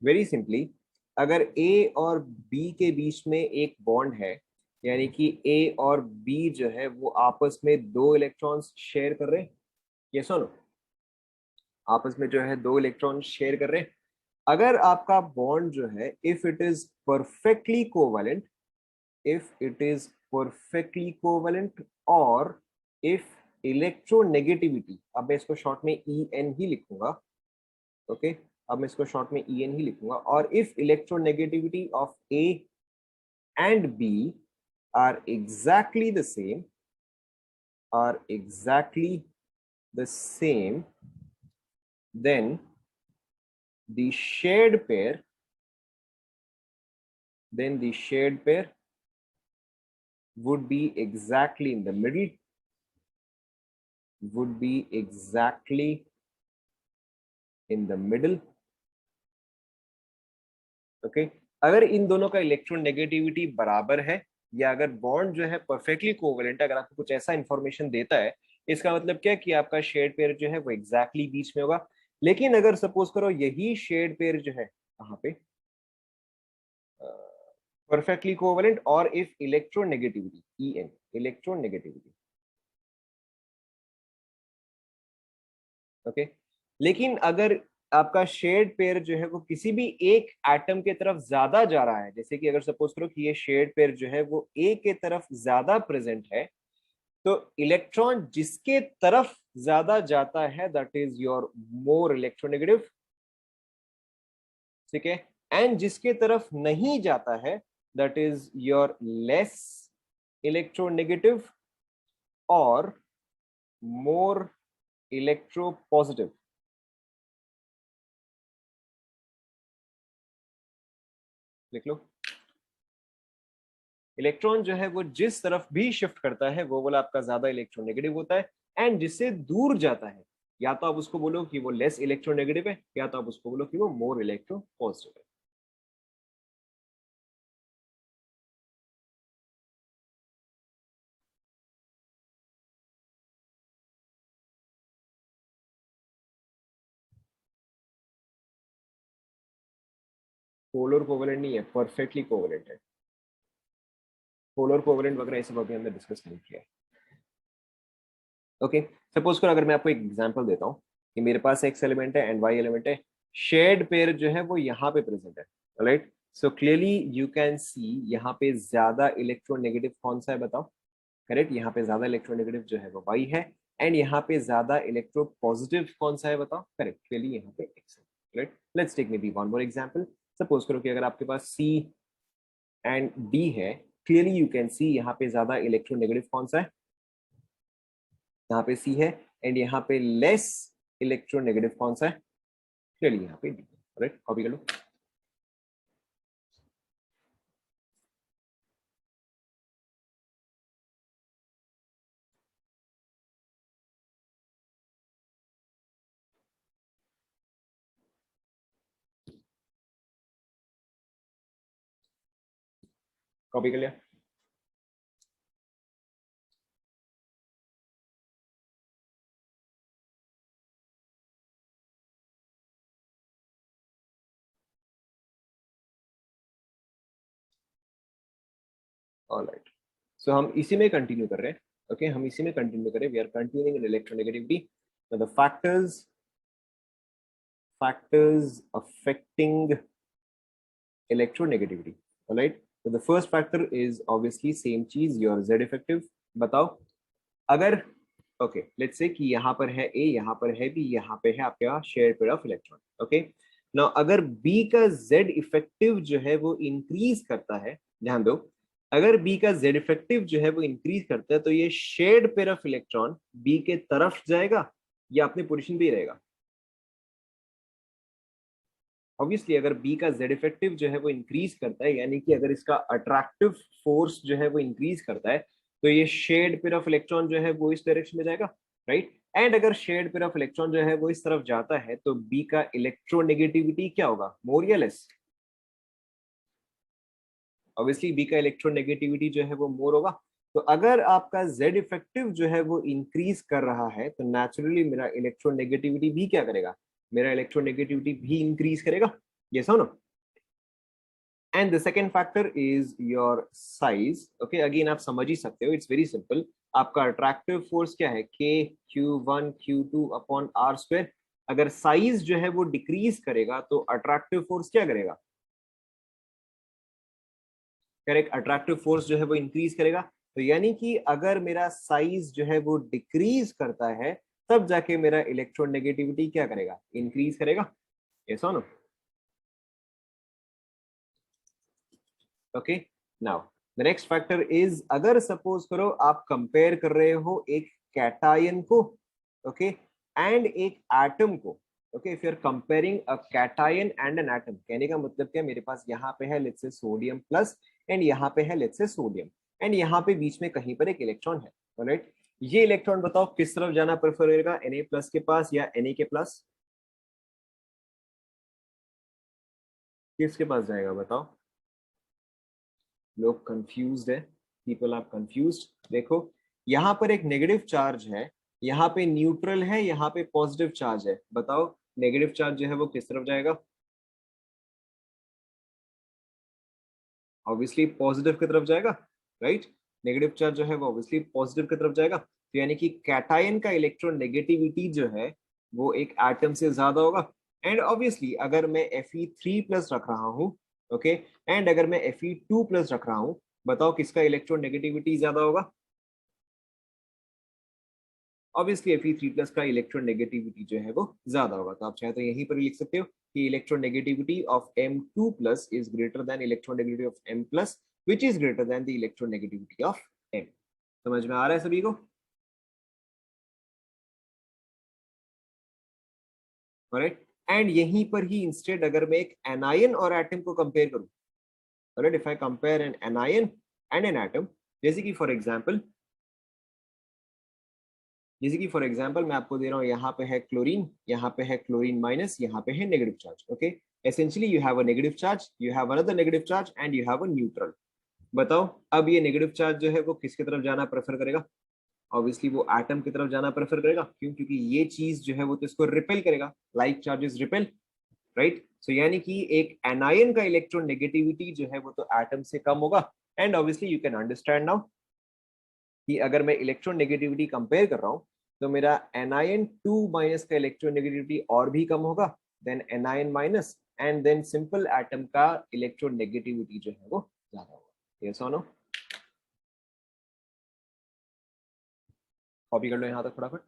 Very simply, अगर ए और बी के बीच में एक बॉन्ड है, यानी कि ए और बी जो है वो आपस में दो इलेक्ट्रॉन्स शेयर कर रहे हैं, ये सुनो, आपस में जो है दो इलेक्ट्रॉन शेयर कर रहे हैं। अगर आपका बॉन्ड जो है, if it is perfectly covalent और इफ इलेक्ट्रोनेगेटिविटी, अब मैं इसको शॉर्ट में ई एन ही लिखूंगा। ओके, अब मैं इसको शॉर्ट में ई एन ही लिखूंगा। और if electronegativity of A and B are exactly the same, then the shared pair would be exactly in the middle, okay. अगर इन दोनों का इलेक्ट्रोनेगेटिविटी बराबर है, या अगर बॉन्ड जो है परफेक्टली कोवेलेंट, अगर आपको कुछ ऐसा इंफॉर्मेशन देता है, इसका मतलब क्या कि आपका शेड पेयर जो है वो एग्जैक्टली बीच में होगा। लेकिन अगर सपोज करो यही शेड पेयर जो है कहाँ पे, perfectly covalent, or if electronegativity En, electronegativity, okay. लेकिन अगर आपका शेड पेयर जो है वो किसी भी एक एटम के तरफ ज्यादा जा रहा है, जैसे कि अगर सपोज करो कि ये शेड पेयर जो है वो ए के तरफ ज्यादा प्रेजेंट है, तो इलेक्ट्रॉन जिसके तरफ ज्यादा जाता है that is your more electronegative, ठीक है। एंड जिसके तरफ नहीं जाता है that is your less electronegative और मोर इलेक्ट्रोपॉजिटिव। लिख लो, इलेक्ट्रॉन जो है वो जिस तरफ भी शिफ्ट करता है वो वाला आपका ज्यादा इलेक्ट्रोनेगेटिव होता है, एंड जिससे दूर जाता है या तो आप उसको बोलो कि वो लेस इलेक्ट्रोनेगेटिव है, या तो आप उसको बोलो कि वो मोर इलेक्ट्रो पॉजिटिव है। पोलर कोवेलेंट नहीं है, परफेक्टली कोवेलेंट है। पोलर कोवेलेंट वगैरह ये सब अभी हमने डिस्कस नहीं किया है। ओके, सपोज करो अगर मैं आपको एक एग्जांपल देता हूँ कि मेरे पास एक्स एलिमेंट है एंड वाई एलिमेंट है, शेड पेयर जो है वो यहाँ पे प्रेजेंट है, right. So clearly you can see यहाँ पे ज्यादा इलेक्ट्रोनेगेटिव कौन सा है बताओ, करेक्ट। यहाँ पे ज्यादा इलेक्ट्रोनेगेटिव जो है वो वाई है, एंड यहाँ पे ज्यादा इलेक्ट्रो पॉजिटिव कौन सा है बताओ, करेक्ट, क्लियरली यहाँ पे एक्स है, right. Let's take maybe one more example. Suppose करो कि अगर आपके पास सी एंड डी है, क्लियरली यू कैन सी यहाँ पे ज्यादा इलेक्ट्रोनेगेटिव कौन सा है, यहाँ पे सी है, एंड यहाँ पे लेस इलेक्ट्रोनेगेटिव कौन सा है, क्लियरली यहाँ पे डी, राइट। कॉपी कर लो। कॉपी कर लिया। ऑलराइट, सो हम इसी में कंटिन्यू कर रहे हैं। ओके, हम इसी में कंटिन्यू करें, we are continuing in electronegativity, the factors affecting electronegativity, all right। so the first factor is obviously same चीज, your z effective। बताओ, अगर ओके लेट्स से कि यहाँ पर है ए, यहाँ पर है बी, यहाँ पे है आपका share pair of electron, okay. Now अगर बी का जेड इफेक्टिव जो है वो इंक्रीज करता है, ध्यान दो, अगर बी का जेड इफेक्टिव जो है वो इंक्रीज करता है तो ये shared pair of electron B के तरफ जाएगा या अपने पोजीशन पे ही रहेगा। ऑब्वियसली अगर बी का जेड इफेक्टिव जो है वो इंक्रीज करता है, यानी कि अगर इसका अट्रैक्टिव फोर्स जो है वो इंक्रीज करता है, तो ये शेड पेयर ऑफ इलेक्ट्रॉन जो है वो इस डायरेक्शन में जाएगा, राइट। एंड अगर शेड पेयर ऑफ इलेक्ट्रॉन जो है वो इस तरफ जाता है तो बी का इलेक्ट्रोनेगेटिविटी क्या होगा, मोर या लेस। ऑब्वियसली बी का इलेक्ट्रोनेगेटिविटी जो है वो मोर होगा। तो अगर आपका जेड इफेक्टिव जो है वो इंक्रीज कर रहा है तो नेचुरली मेरा इलेक्ट्रोनेगेटिविटी भी क्या करेगा, मेरा इलेक्ट्रोनेगेटिविटी भी इंक्रीज करेगा, यस और no. And the second factor is your size. Okay, again आप समझ ही सकते हो, इट्स वेरी सिंपल। आपका अट्रैक्टिव फोर्स क्या है, के Q1 Q2 upon r square. अगर साइज जो है वो डिक्रीज करेगा तो अट्रैक्टिव फोर्स क्या करेगा, करेक्ट, अट्रैक्टिव फोर्स जो है वो इंक्रीज करेगा। तो यानी कि अगर मेरा साइज जो है वो डिक्रीज करता है तब जाके मेरा इलेक्ट्रोनेगेटिविटी क्या करेगा, इंक्रीज करेगा, यस और no. Okay, now the next factor is, अगर सपोज करो आप कंपेयर कर रहे हो एक कैटायन को, ओके, एंड एक एटम को। Okay, if you are comparing a cation and an atom, कहने का मतलब क्या, मेरे पास यहाँ पे है let's say sodium plus, and यहाँ पे है लेट्स से सोडियम, एंड यहाँ पे बीच में कहीं पर एक इलेक्ट्रॉन है, ऑलराइट। ये इलेक्ट्रॉन बताओ किस तरफ जाना प्रेफर करेगा, Na प्लस के पास या Na के प्लस, किसके पास जाएगा बताओ। लोग कंफ्यूज्ड है, पीपल आर कंफ्यूज्ड। देखो, यहाँ पर एक नेगेटिव चार्ज है, यहाँ पे न्यूट्रल है, यहाँ पे पॉजिटिव चार्ज है, बताओ नेगेटिव चार्ज जो है वो किस तरफ जाएगा, ऑब्वियसली पॉजिटिव की तरफ जाएगा, राइट। नेगेटिव चार्ज जो है वो ऑब्वियसली पॉजिटिव की तरफ जाएगा, तो यानी कि कैटायन का इलेक्ट्रॉन नेगेटिविटी जो है वो एक एटम से ज्यादा होगा। एंड ऑब्वियसली अगर मैं Fe3+ रख रहा हूँ, ओके, एंड अगर मैं Fe2+ रख रहा हूँ, बताओ किसका इलेक्ट्रॉन नेगेटिविटी ज्यादा होगा? ऑब्वियसली Fe3+ का इलेक्ट्रॉन नेगेटिविटी जो है वो ज्यादा होगा। तो आप चाहे तो यहीं पर लिख सकते हो कि electron negativity of M2+ is greater than electron negativity of M+, which is greater than the electron negativity of M। समझ में आ रहा है सभी को? राइट। एंड यहीं पर ही इंस्टेड अगर मैं एक एनायन और एटम को कंपेयर करूं, right, if I compare an anion and an atom, जैसे कि फॉर एग्जांपल, मैं आपको दे रहा हूँ, यहाँ पे है क्लोरीन, यहाँ पे है क्लोरीन माइनस, यहाँ पे है negative charge, okay. Essentially you have a negative charge, you have another negative charge and you have a neutral. बताओ अब ये नेगेटिव चार्ज जो है वो किसकी तरफ जाना प्रेफर करेगा? ऑब्वियसली वो एटम की तरफ जाना प्रेफर करेगा। क्यों? क्योंकि ये चीज जो है वो तो इसको रिपेल करेगा, लाइक चार्जेस रिपेल, राइट। सो यानी कि एक एनायन का इलेक्ट्रॉन नेगेटिविटी जो है वो तो एटम से कम होगा। And obviously you can understand now कि अगर मैं इलेक्ट्रॉन नेगेटिविटी कंपेयर कर रहा हूँ तो मेरा Ni2- का इलेक्ट्रॉन नेगेटिविटी और भी कम होगा then Ni-, and then simple atom का इलेक्ट्रॉन नेगेटिविटी जो है वो ज्यादा होगा। यस और नो? कॉपी कर लो यहाँ तक फटाफट।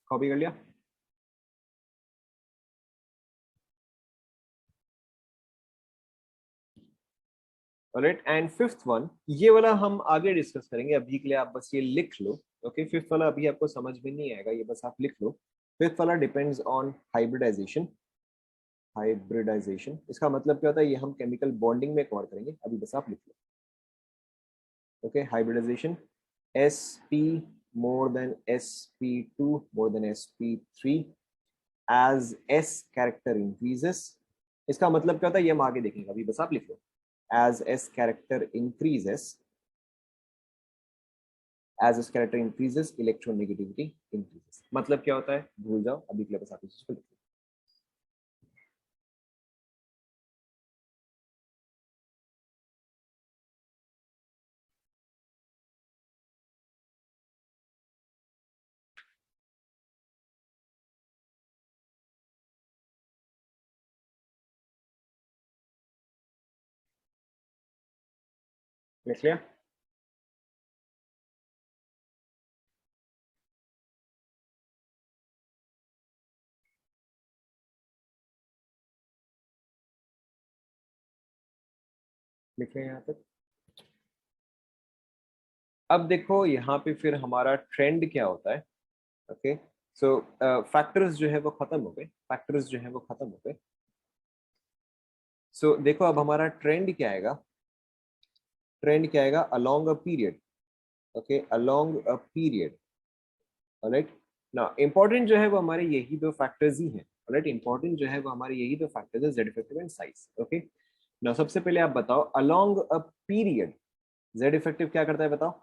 कॉपी कर लिया? ऑलराइट। एंड फिफ्थ वन, ये वाला हम आगे डिस्कस करेंगे, अभी के लिए आप बस ये लिख लो, ओके। फिफ्थ वाला अभी आपको समझ में नहीं आएगा, ये बस आप लिख लो। फिफ्थ वाला डिपेंड्स ऑन हाइब्रिडाइजेशन। हाइब्रिडाइजेशन इसका मतलब क्या होता है, ये हम केमिकल बॉन्डिंग में कवर करेंगे, अभी बस आप लिख लो, okay. Hybridization, sp more than sp2 more than sp3 as s character increases। इसका मतलब क्या होता है ये हम आगे देखेंगे, अभी बस आप लिख लो as s character increases, as s character increases electronegativity increases। मतलब क्या होता है भूल जाओ, अभी के लिए बस आप इस चीज को लिख लो। लिख लिया? लिख लिया यहाँ तक? अब देखो यहाँ पे फिर हमारा ट्रेंड क्या होता है, ओके। सो फैक्टर्स जो है वो खत्म हो गए, फैक्टर्स जो है वो खत्म हो गए। सो देखो अब हमारा ट्रेंड क्या आएगा, ट्रेंड क्या आएगा along a period, okay, along a period. Alright. ना इंपॉर्टेंट जो है वो हमारे यही दो फैक्टर्स ही हैं। ऑलराइट, इंपॉर्टेंट जो है वो हमारे यही दो फैक्टर्स है, Z effective and size, okay. ना सबसे पहले आप बताओ along a period Z effective क्या करता है, बताओ।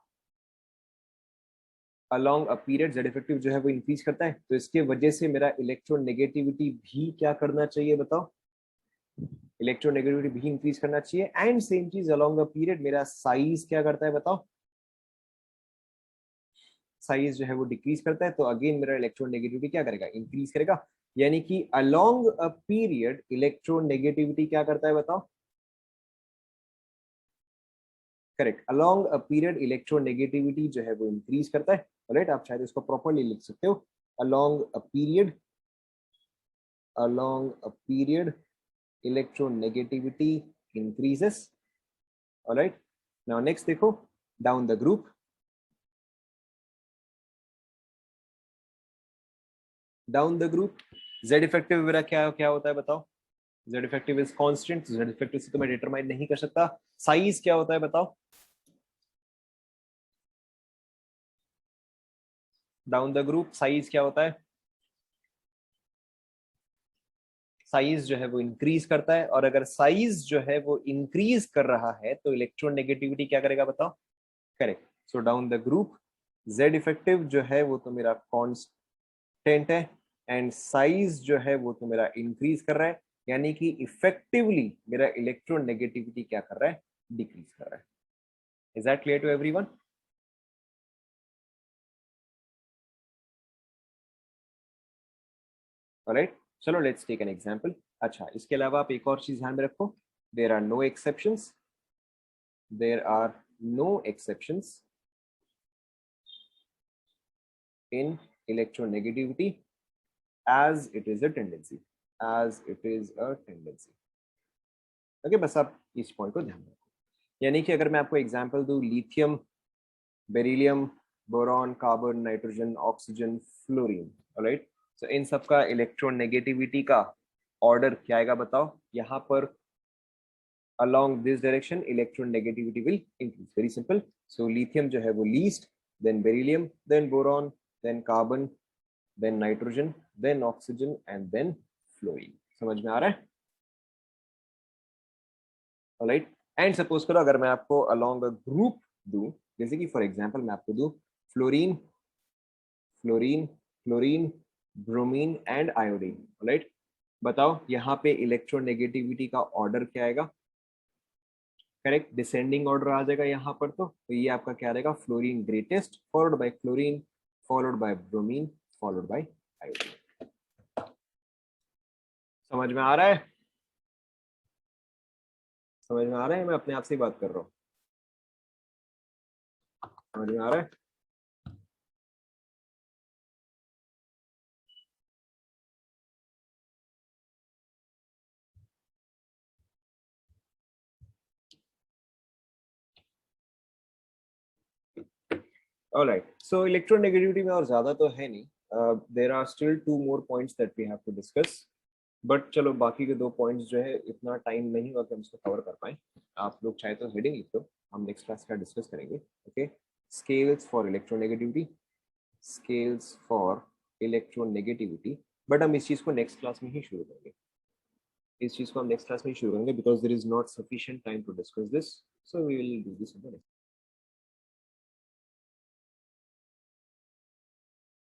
Along a period Z effective जो है वो इंक्रीज करता है, तो इसके वजह से मेरा इलेक्ट्रॉन नेगेटिविटी भी क्या करना चाहिए, बताओ। इलेक्ट्रोनेगेटिविटी भी इंक्रीज करना चाहिए। एंड सेम चीज अलोंग द पीरियड मेरा साइज क्या करता है, बताओ। साइज जो है वो डिक्रीज करता है, तो अगेन मेरा इलेक्ट्रोनेगेटिविटी क्या करेगा, इंक्रीज करेगा। यानी कि अलोंग अ पीरियड इलेक्ट्रोनेगेटिविटी क्या करता है, बताओ। Correct, along a period electronegativity जो है वो इंक्रीज करता है। राइट, आप शायद इसको प्रॉपरली लिख सकते हो, along a period, along a period electronegativity increases. Alright, now next देखो down the group, down the group Z effective मेरा क्या क्या होता है, बताओ। Z effective is constant, Z effective से तो मैं डिटरमाइन नहीं कर सकता। साइज क्या होता है, बताओ। डाउन द ग्रुप साइज क्या होता है, साइज जो है वो इंक्रीज करता है। और अगर साइज जो है वो इंक्रीज कर रहा है तो इलेक्ट्रॉन नेगेटिविटी क्या करेगा, बताओ। Correct, so down the group z effective जो है वो तो मेरा कांस्टेंट है एंड साइज जो है वो तो मेरा इंक्रीज कर रहा है, यानी कि इफेक्टिवली मेरा इलेक्ट्रोनेगेटिविटी क्या कर रहा है, डिक्रीज कर रहा है. Is that clear to everyone? Alright, चलो लेट्स टेक एन एग्जांपल. अच्छा, इसके अलावा आप एक और चीज ध्यान में रखो, there are no exceptions, there are no exceptions in electronegativity as it is a tendency, as it is a tendency. Okay, बस आप इस पॉइंट को ध्यान रखो. यानी कि अगर मैं आपको एग्जांपल दूं, lithium, beryllium, boron, carbon, nitrogen, oxygen, fluorine, alright, so इन सब का इलेक्ट्रोनेगेटिविटी का ऑर्डर क्या आएगा बताओ. यहाँ पर along this direction electronegativity will increase. Very simple. So lithium जो है वो least, then beryllium, then boron, then carbon, then nitrogen, then oxygen and then fluorine. समझ में आ रहा है? Alright. And suppose करो अगर मैं आपको along a group दूं, जैसे कि for example मैं आपको दूं fluorine, fluorine, chlorine, bromine and iodine. Alright. बताओ यहाँ पे इलेक्ट्रोनेगेटिविटी का ऑर्डर क्या आएगा? करेक्ट, डिसेंडिंग ऑर्डर आ जाएगा यहाँ पर. तो ये आपका क्या रहेगा, fluorine greatest, followed by chlorine, followed by bromine, followed by iodine. समझ में आ रहा है? समझ में आ रहा है? मैं अपने आप से ही बात कर रहा हूँ. समझ में आ रहा है? ऑलराइट, सो इलेक्ट्रोनेगेटिविटी में और ज्यादा तो है नहीं. There are still 2 more points that we have to discuss, but चलो बाकी के 2 पॉइंट्स जो है इतना टाइम नहीं हुआ कि हम इसको कवर कर पाए. आप लोग चाहे तो हेडिंग लिख दो, हम नेक्स्ट क्लास का डिस्कस करेंगे. Okay, scales for electronegativity, scales for electronegativity. But हम इस चीज को नेक्स्ट क्लास में ही शुरू करेंगे. इस चीज को हम नेक्स्ट क्लास में ही शुरू करेंगे because there is not sufficient time to discuss this, so we will do this in the next.